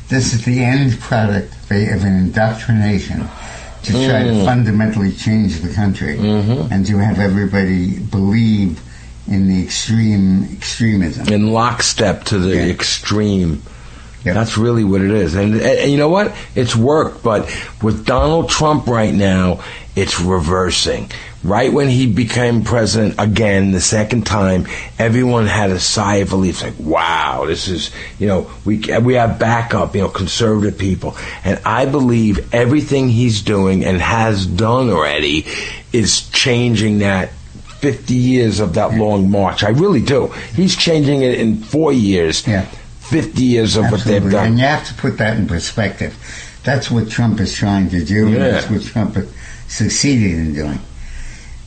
This is the end product of an indoctrination to try to fundamentally change the country and to have everybody believe in the extremism. In lockstep to the extreme. Yep. That's really what it is. And you know what? It's worked, but with Donald Trump right now, it's reversing. Right when he became president again, the second time, everyone had a sigh of relief. Like, wow, this is, you know, we have backup, you know, conservative people. And I believe everything he's doing and has done already is changing that 50 years of that long march. I really do. He's changing it in 4 years. Yeah. 50 years of Absolutely. what they've done. And you have to put that in perspective. That's what Trump is trying to do, and that's what Trump has succeeded in doing.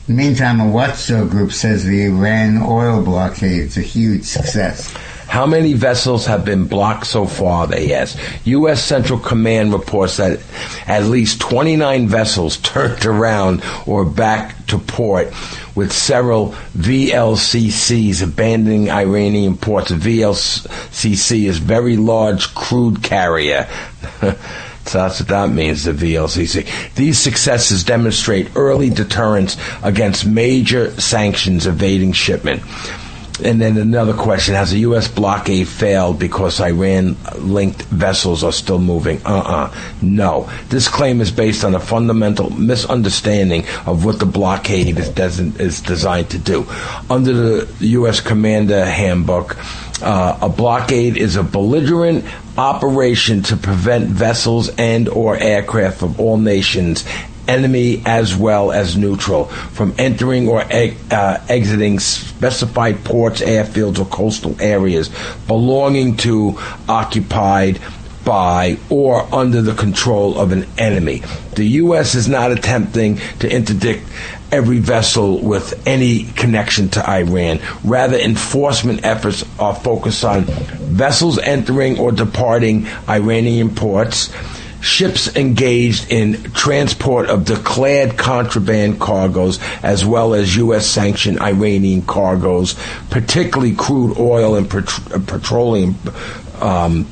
In the meantime, a watchdog group says the Iran oil blockade is a huge success. How many vessels have been blocked so far, they asked. U.S. Central Command reports that at least 29 vessels turned around or back to port, with several VLCCs abandoning Iranian ports. A VLCC is very large crude carrier. So that's what that means, the VLCC. These successes demonstrate early deterrence against major sanctions evading shipment. And then another question, has the U.S. blockade failed because Iran-linked vessels are still moving? No. This claim is based on a fundamental misunderstanding of what the blockade is designed to do. Under the U.S. Commander Handbook, a blockade is a belligerent operation to prevent vessels and or aircraft of all nations, enemy as well as neutral, from entering or exiting specified ports, airfields, or coastal areas belonging to, occupied by, or under the control of an enemy. The U.S. is not attempting to interdict every vessel with any connection to Iran. Rather, enforcement efforts are focused on vessels entering or departing Iranian ports, ships engaged in transport of declared contraband cargoes, as well as U.S.-sanctioned Iranian cargoes, particularly crude oil and petroleum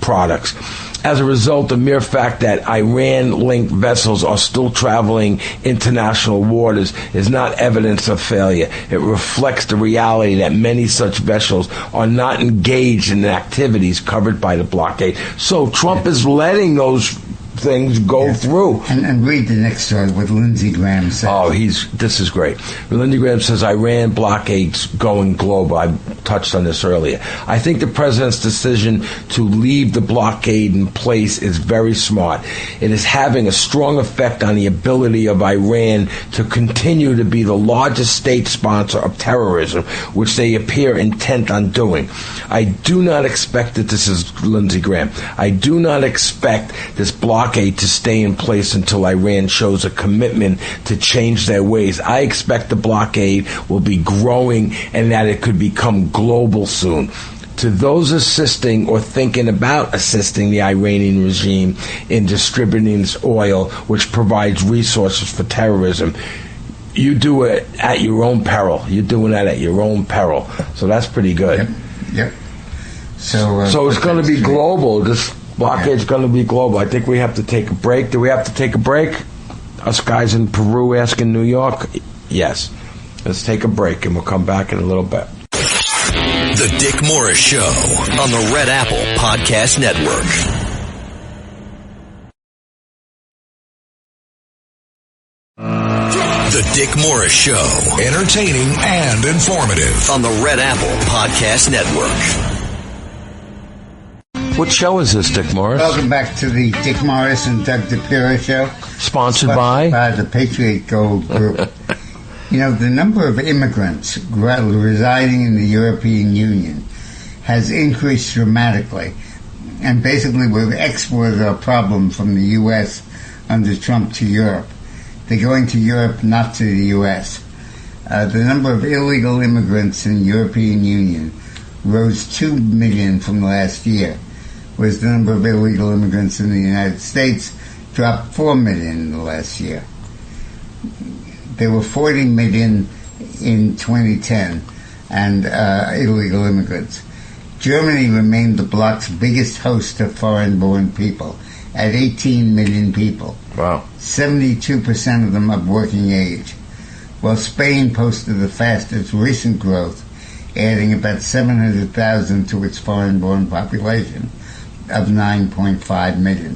products. As a result, the mere fact that Iran-linked vessels are still traveling international waters is not evidence of failure. It reflects the reality that many such vessels are not engaged in activities covered by the blockade. So Trump is letting those things go through. And read the next story, what Lindsey Graham says. Oh, this is great. Lindsey Graham says Iran blockade's going global. I touched on this earlier. I think the president's decision to leave the blockade in place is very smart. It is having a strong effect on the ability of Iran to continue to be the largest state sponsor of terrorism, which they appear intent on doing. I do not expect that, this is Lindsey Graham, I do not expect this blockade to stay in place until Iran shows a commitment to change their ways. I expect the blockade will be growing and that it could become global soon. To those assisting or thinking about assisting the Iranian regime in distributing this oil, which provides resources for terrorism, you do it at your own peril. You're doing that at your own peril. So that's pretty good. Yep. So it's going to be global. This blockade's going to be global. I think we have to take a break. Do we have to take a break? Us guys in Peru asking New York? Yes. Let's take a break, and we'll come back in a little bit. The Dick Morris Show on the Red Apple Podcast Network. The Dick Morris Show, entertaining and informative on the Red Apple Podcast Network. What show is this, Dick Morris? Welcome back to the Dick Morris and Doug Dipierro Show. Sponsored by the Patriot Gold Group. You know, the number of immigrants residing in the European Union has increased dramatically. And basically, we've exported our problem from the U.S. under Trump to Europe. They're going to Europe, not to the U.S. The number of illegal immigrants in the European Union rose 2 million from last year, whereas the number of illegal immigrants in the United States dropped 4 million in the last year. There were 40 million in 2010 and illegal immigrants. Germany remained the bloc's biggest host of foreign-born people, at 18 million people. Wow. 72% of them of working age, while Spain posted the fastest recent growth, adding about 700,000 to its foreign-born population of 9.5 million.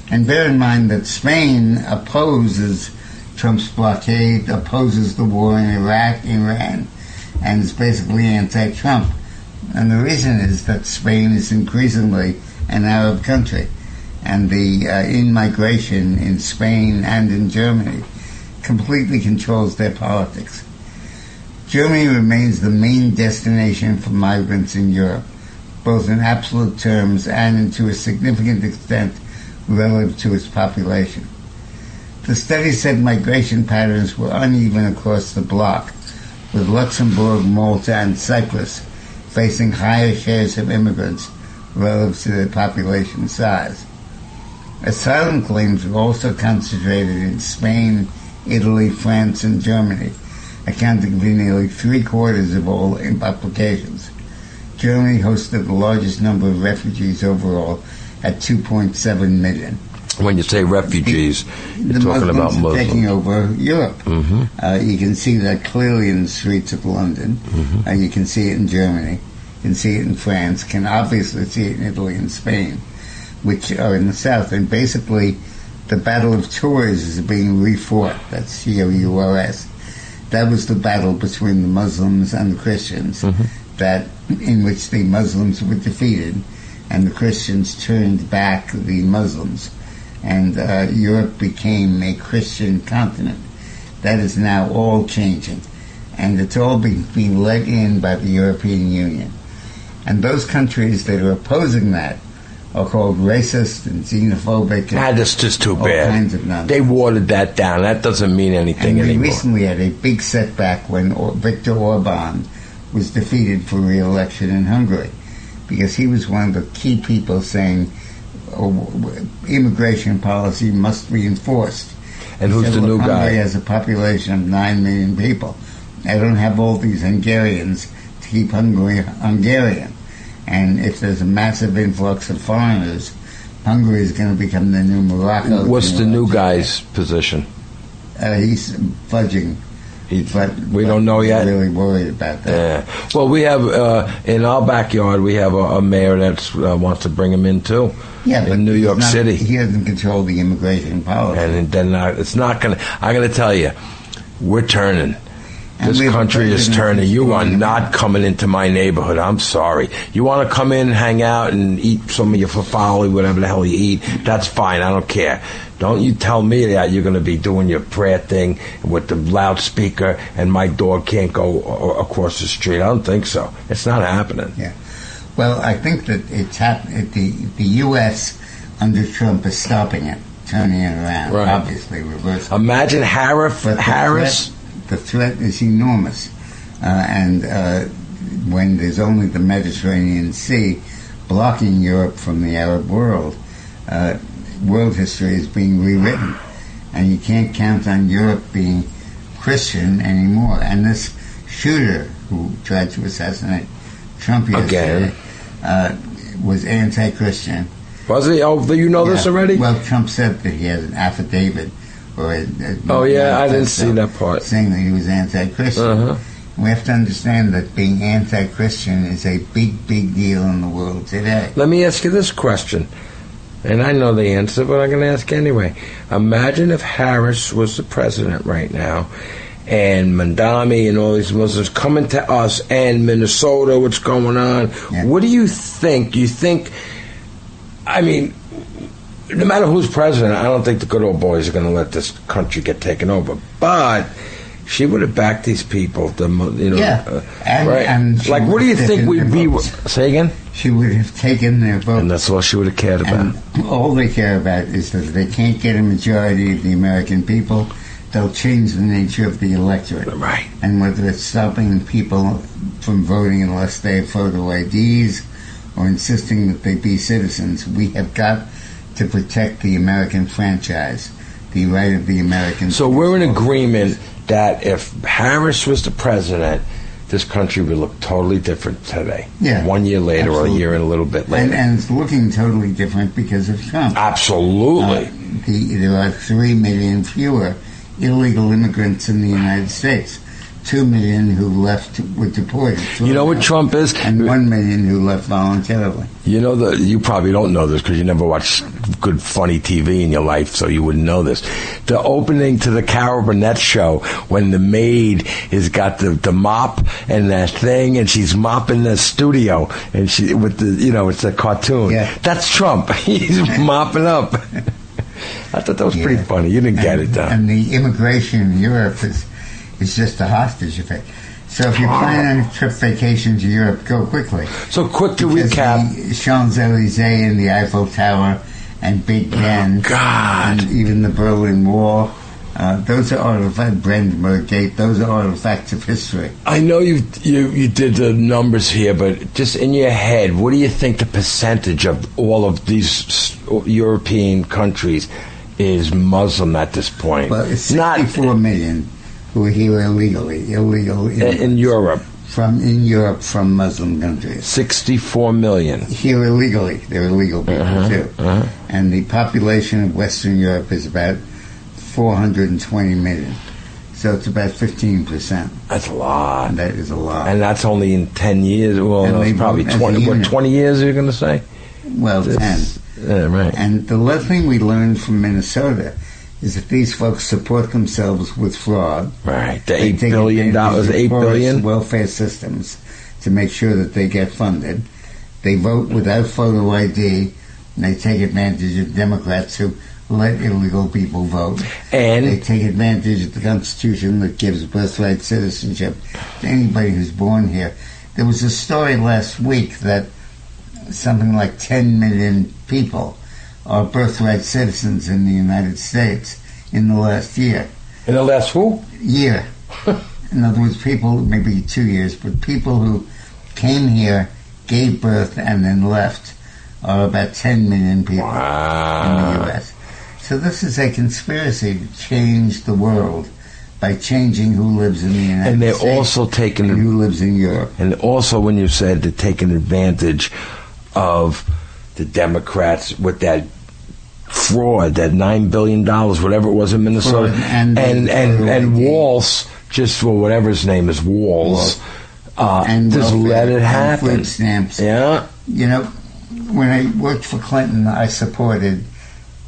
And bear in mind that Spain opposes Trump's blockade, opposes the war in Iraq, Iran, and is basically anti-Trump. And the reason is that Spain is increasingly an Arab country, and the in-migration in Spain and in Germany completely controls their politics. Germany remains the main destination for migrants in Europe, both in absolute terms and to a significant extent relative to its population. The study said migration patterns were uneven across the bloc, with Luxembourg, Malta, and Cyprus facing higher shares of immigrants relative to their population size. Asylum claims were also concentrated in Spain, Italy, France, and Germany, accounting for nearly 3/4 of all applications. Germany hosted the largest number of refugees overall at 2.7 million. When you say refugees, you're talking about Muslims taking over Europe. You can see that clearly in the streets of London. You can see it in Germany. You can see it in France. Can obviously see it in Italy and Spain, which are in the south. And basically, the Battle of Tours is being refought. That's Tours. That was the battle between the Muslims and the Christians, that in which the Muslims were defeated, and the Christians turned back the Muslims, and Europe became a Christian continent. That is now all changing, and it's all being led in by the European Union. And those countries that are opposing that are called racist and xenophobic. That's just too all bad. Kinds of nonsense. They watered that down. That doesn't mean anything and we anymore. Recently had a big setback when Viktor Orban was defeated for re-election in Hungary, because he was one of the key people saying immigration policy must be enforced. And who's the new guy? Hungary has a population of 9 million people. They don't have all these Hungarians to keep Hungary Hungarian. And if there's a massive influx of foreigners, Hungary is going to become the new Morocco. What's the new guy's position? He's fudging. But we don't know yet. Really worried about that. Yeah. Well, we have in our backyard we have a mayor that wants to bring him in too. Yeah, in New York City. He doesn't control the immigration policy. And then it's not going to. I'm going to tell you, we're turning. This country is turning. You are not coming into my neighborhood. I'm sorry. You want to come in, hang out, and eat some of your farfalle, whatever the hell you eat, that's fine. I don't care. Don't you tell me that you're going to be doing your prayer thing with the loudspeaker and my dog can't go across the street. I don't think so. It's not happening. Yeah. Well, I think that it's happening. The U.S. under Trump is stopping it, turning it around, right. Obviously reversing. Imagine Harris. The threat is enormous. And when there's only the Mediterranean Sea blocking Europe from the Arab world, world history is being rewritten. And you can't count on Europe being Christian anymore. And this shooter who tried to assassinate Trump yesterday was anti-Christian. Was he? Oh, do you know this already? Well, Trump said that he has an affidavit. I didn't see that part. Saying that he was anti-Christian. We have to understand that being anti-Christian is a big, big deal in the world today. Let me ask you this question, and I know the answer, but I'm going to ask anyway. Imagine if Harris was the president right now, and Mandami and all these Muslims coming to us, and Minnesota, what's going on? Yeah. What do you think? Do you think, I mean, no matter who's president, I don't think the good old boys are going to let this country get taken over. But she would have backed these people. And like, what do you think we'd be? Say again? She would have taken their vote. And that's all she would have cared about. And all they care about is that if they can't get a majority of the American people, they'll change the nature of the electorate. Right. And whether it's stopping people from voting unless they have photo IDs or insisting that they be citizens, we have got to protect the American franchise, the right of the Americans. So we're in agreement that if Harris was the president, this country would look totally different today. Yeah, 1 year later, absolutely. Or a year and a little bit later. And it's looking totally different because of Trump. Absolutely. There are 3 million fewer illegal immigrants in the United States. 2 million who left were deported. You know what Trump is? And 1 million who left voluntarily. You know, you probably don't know this because you never watched good, funny TV in your life, so you wouldn't know this. The opening to the Carol Burnett show, when the maid has got the mop and that thing, and she's mopping the studio, and she with the, it's a cartoon. Yeah. That's Trump. He's mopping up. I thought that was pretty funny. You didn't get it, though. And the immigration in Europe is just a hostage effect. So if you're planning a trip vacation to Europe, go quickly. So quick to recap. The Champs-Elysees and the Eiffel Tower and Big Ben. God. And even the Berlin Wall. Those are artifacts, Brandenburg Gate, those are artifacts of history. I know you did the numbers here, but just in your head, what do you think the percentage of all of these European countries is Muslim at this point? Well, it's 64 million who are here illegally. Illegal in Europe. in Europe from Muslim countries. 64 million. Here illegally. They're illegal people too. And the population of Western Europe is about 420 million. So it's about 15%. That's a lot. That is a lot. And that's only in 10 years. Well, that's probably 20. What, 20 years are you going to say? Well, 10. Right. And the last thing we learned from Minnesota is that these folks support themselves with fraud. Right. The $8 billion. $8 billion? Welfare systems to make sure that they get funded. They vote without photo ID, and they take advantage of Democrats who let illegal people vote. And they take advantage of the Constitution that gives birthright citizenship to anybody who's born here. There was a story last week that something like 10 million people are birthright citizens in the United States in the last year. In the last who? Year. In other words, people, maybe 2 years, but people who came here, gave birth, and then left are about 10 million people in the U.S. So this is a conspiracy to change the world by changing who lives in the United States. And they're also taking... and who lives in Europe. And also when you said they're taking advantage of the Democrats with that fraud, that $9 billion, whatever it was in Minnesota, and Walz, just for whatever his name is, Walz, and just let it happen. Food stamps. Yeah. You know, when I worked for Clinton, I supported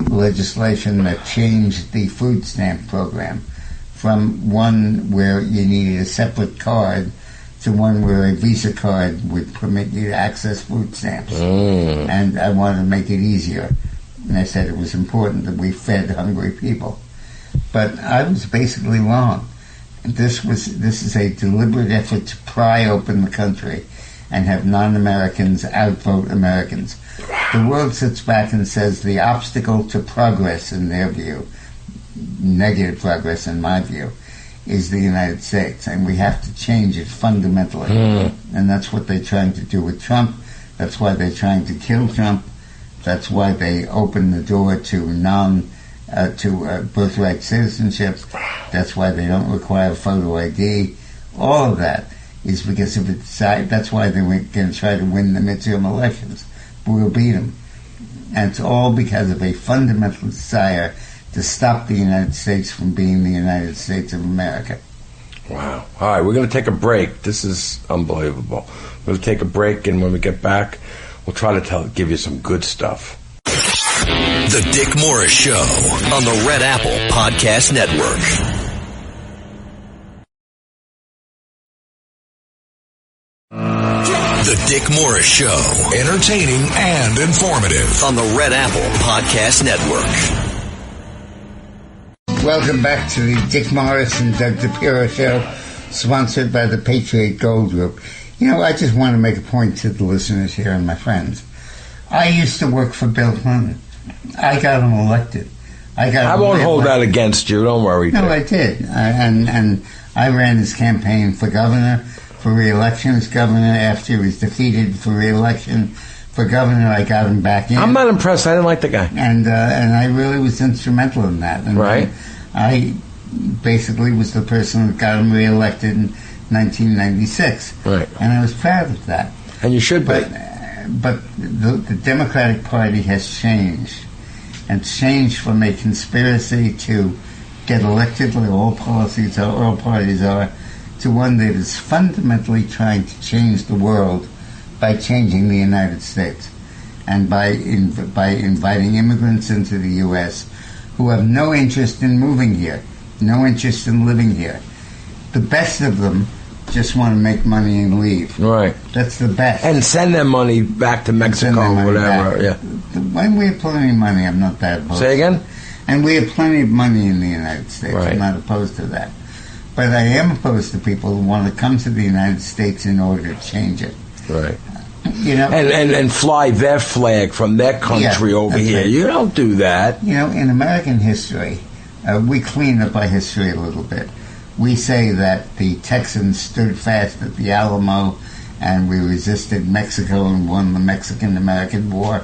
legislation that changed the food stamp program from one where you needed a separate card to one where a Visa card would permit you to access food stamps. And I wanted to make it easier. And I said it was important that we fed hungry people. But I was basically wrong. This is a deliberate effort to pry open the country and have non-Americans outvote Americans. The world sits back and says the obstacle to progress, in their view, negative progress in my view, is the United States, and we have to change it fundamentally. And that's what they're trying to do with Trump. That's why they're trying to kill Trump. That's why they opened the door to birthright citizenship. That's why they don't require photo ID. All of that is because of that's why they're going to try to win the midterm elections. We'll beat them. And it's all because of a fundamental desire to stop the United States from being the United States of America. Wow. All right, we're going to take a break. This is unbelievable. We're going to take a break, and when we get back, we'll try to give you some good stuff. The Dick Morris Show on the Red Apple Podcast Network. The Dick Morris Show, entertaining and informative on the Red Apple Podcast Network. Welcome back to the Dick Morris and Doug Dipierro Show, sponsored by the Patriot Gold Group. You know, I just want to make a point to the listeners here and my friends. I used to work for Bill Clinton. I got him elected. I won't hold that against you. Don't worry. No, I did. And I ran his campaign for governor, for re-election as governor. After he was defeated for re-election for governor, I got him back in. I'm not impressed. I didn't like the guy. And I really was instrumental in that. And right. I basically was the person that got him re-elected in 1996. Right. And I was proud of that. And you should be. But the Democratic Party has changed. And changed from a conspiracy to get elected, like all parties are, to one that is fundamentally trying to change the world by changing the United States and by inviting immigrants into the U.S. who have no interest in moving here, no interest in living here. The best of them just want to make money and leave. Right. That's the best. And send their money back to Mexico or whatever. Yeah. When we have plenty of money, I'm not that opposed. Say again? And we have plenty of money in the United States. Right. I'm not opposed to that. But I am opposed to people who want to come to the United States in order to change it. Right. You know, and fly their flag from their country over here. Right. You don't do that. You know, in American history, we clean up our history a little bit. We say that the Texans stood fast at the Alamo and we resisted Mexico and won the Mexican-American War.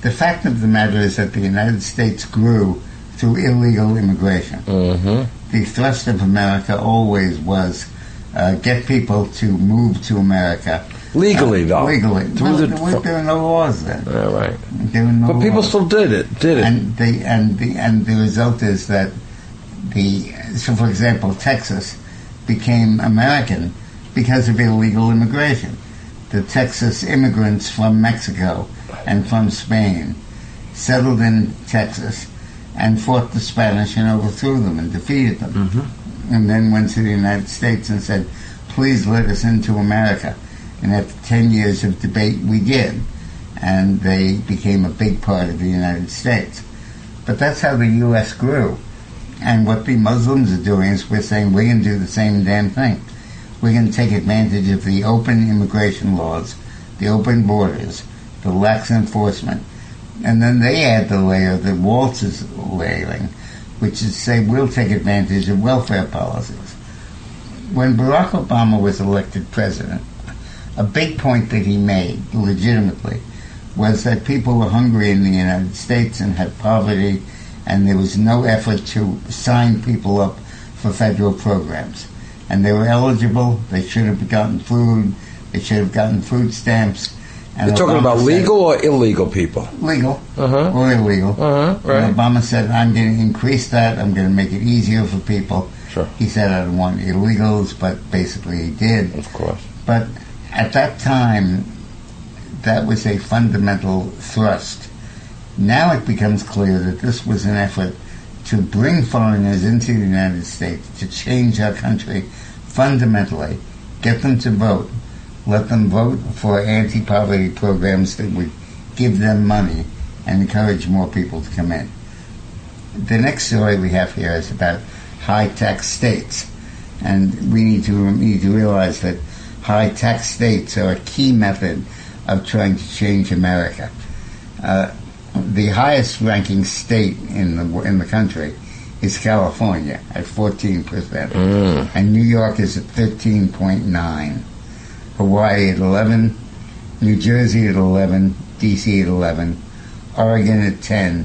The fact of the matter is that the United States grew through illegal immigration. Mm-hmm. The thrust of America always was get people to move to America. Legally, though. Legally. There were no laws then. Right. There were no but people laws. still did it. And the result is that so for example, Texas became American because of illegal immigration. The Texas immigrants from Mexico and from Spain settled in Texas and fought the Spanish and overthrew them and defeated them. Mm-hmm. And then went to the United States and said, please let us into America. And after 10 years of debate, we did. And they became a big part of the United States. But that's how the U.S. grew. And what the Muslims are doing is we're saying we're going to do the same damn thing. We're going to take advantage of the open immigration laws, the open borders, the lax enforcement. And then they add the layer that Waltz is layering, which is say we'll take advantage of welfare policies. When Barack Obama was elected president, a big point that he made, legitimately, was that people were hungry in the United States and had poverty, and there was no effort to sign people up for federal programs. And they were eligible, they should have gotten food, they should have gotten food stamps. And You're talking about legal or illegal people? Legal or illegal. Right. And Obama said, I'm going to increase that, I'm going to make it easier for people. Sure. He said, I don't want illegals, but basically he did. Of course. But at that time, that was a fundamental thrust. Now it becomes clear that this was an effort to bring foreigners into the United States, to change our country fundamentally, get them to vote, let them vote for anti-poverty programs that would give them money and encourage more people to come in. The next story we have here is about high-tax states. And we need to realize that high-tax states are a key method of trying to change America. The highest-ranking state in the country is California at 14%, and New York is at 13.9%. Hawaii at 11%, New Jersey at 11%, D.C. at 11%, Oregon at 10%,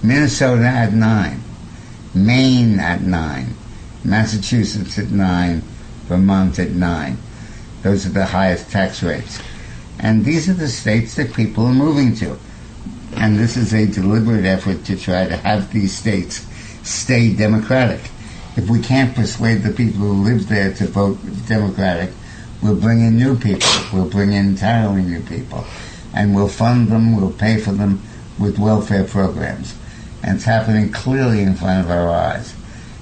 Minnesota at 9%, Maine at 9%, Massachusetts at 9%, Vermont at 9%. Those are the highest tax rates. And these are the states that people are moving to. And this is a deliberate effort to try to have these states stay democratic. If we can't persuade the people who live there to vote Democratic, we'll bring in new people. We'll bring in entirely new people. And we'll fund them, we'll pay for them with welfare programs. And it's happening clearly in front of our eyes.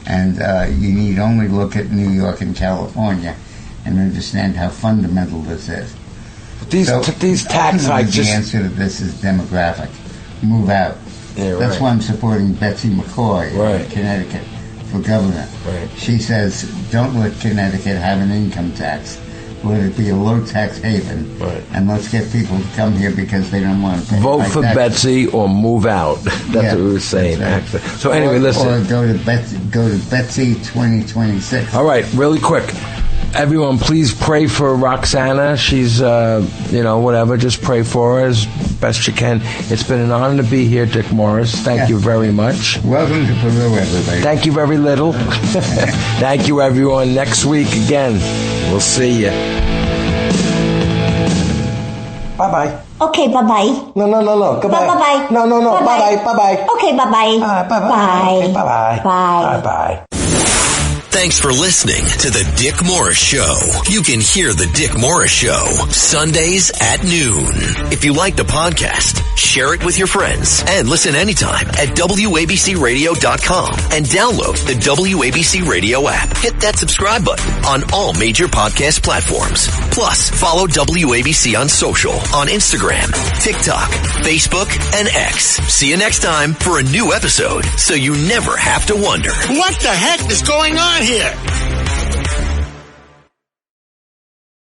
And you need only look at New York and California and understand how fundamental this is. These tax hikes. The answer to this is demographic. Move out. Yeah, That's why I'm supporting Betsy McCoy in Connecticut for governor. Right. She says, don't let Connecticut have an income tax. Let it be a low-tax haven. Right. And let's get people to come here because they don't want to pay. Vote for Betsy or move out. That's what we were saying. Right. So anyway, listen. Or go to Betsy 2026. All right, really quick. Everyone, please pray for Roxana. She's, whatever. Just pray for her as best you can. It's been an honor to be here, Dick Morris. Thank you very much. Welcome to Peru, everybody. Thank you very little. Thank you, everyone. Next week again. We'll see you. Bye-bye. Okay, bye-bye. No. Goodbye. Bye-bye. No. Bye-bye. Bye-bye. Okay, bye-bye. Bye-bye. Bye. Okay, bye-bye. Bye. Bye-bye. Thanks for listening to The Dick Morris Show. You can hear The Dick Morris Show Sundays at noon. If you like the podcast, share it with your friends and listen anytime at WABCRadio.com and download the WABC Radio app. Hit that subscribe button on all major podcast platforms. Plus, follow WABC on social on Instagram, TikTok, Facebook, and X. See you next time for a new episode so you never have to wonder. What the heck is going on here?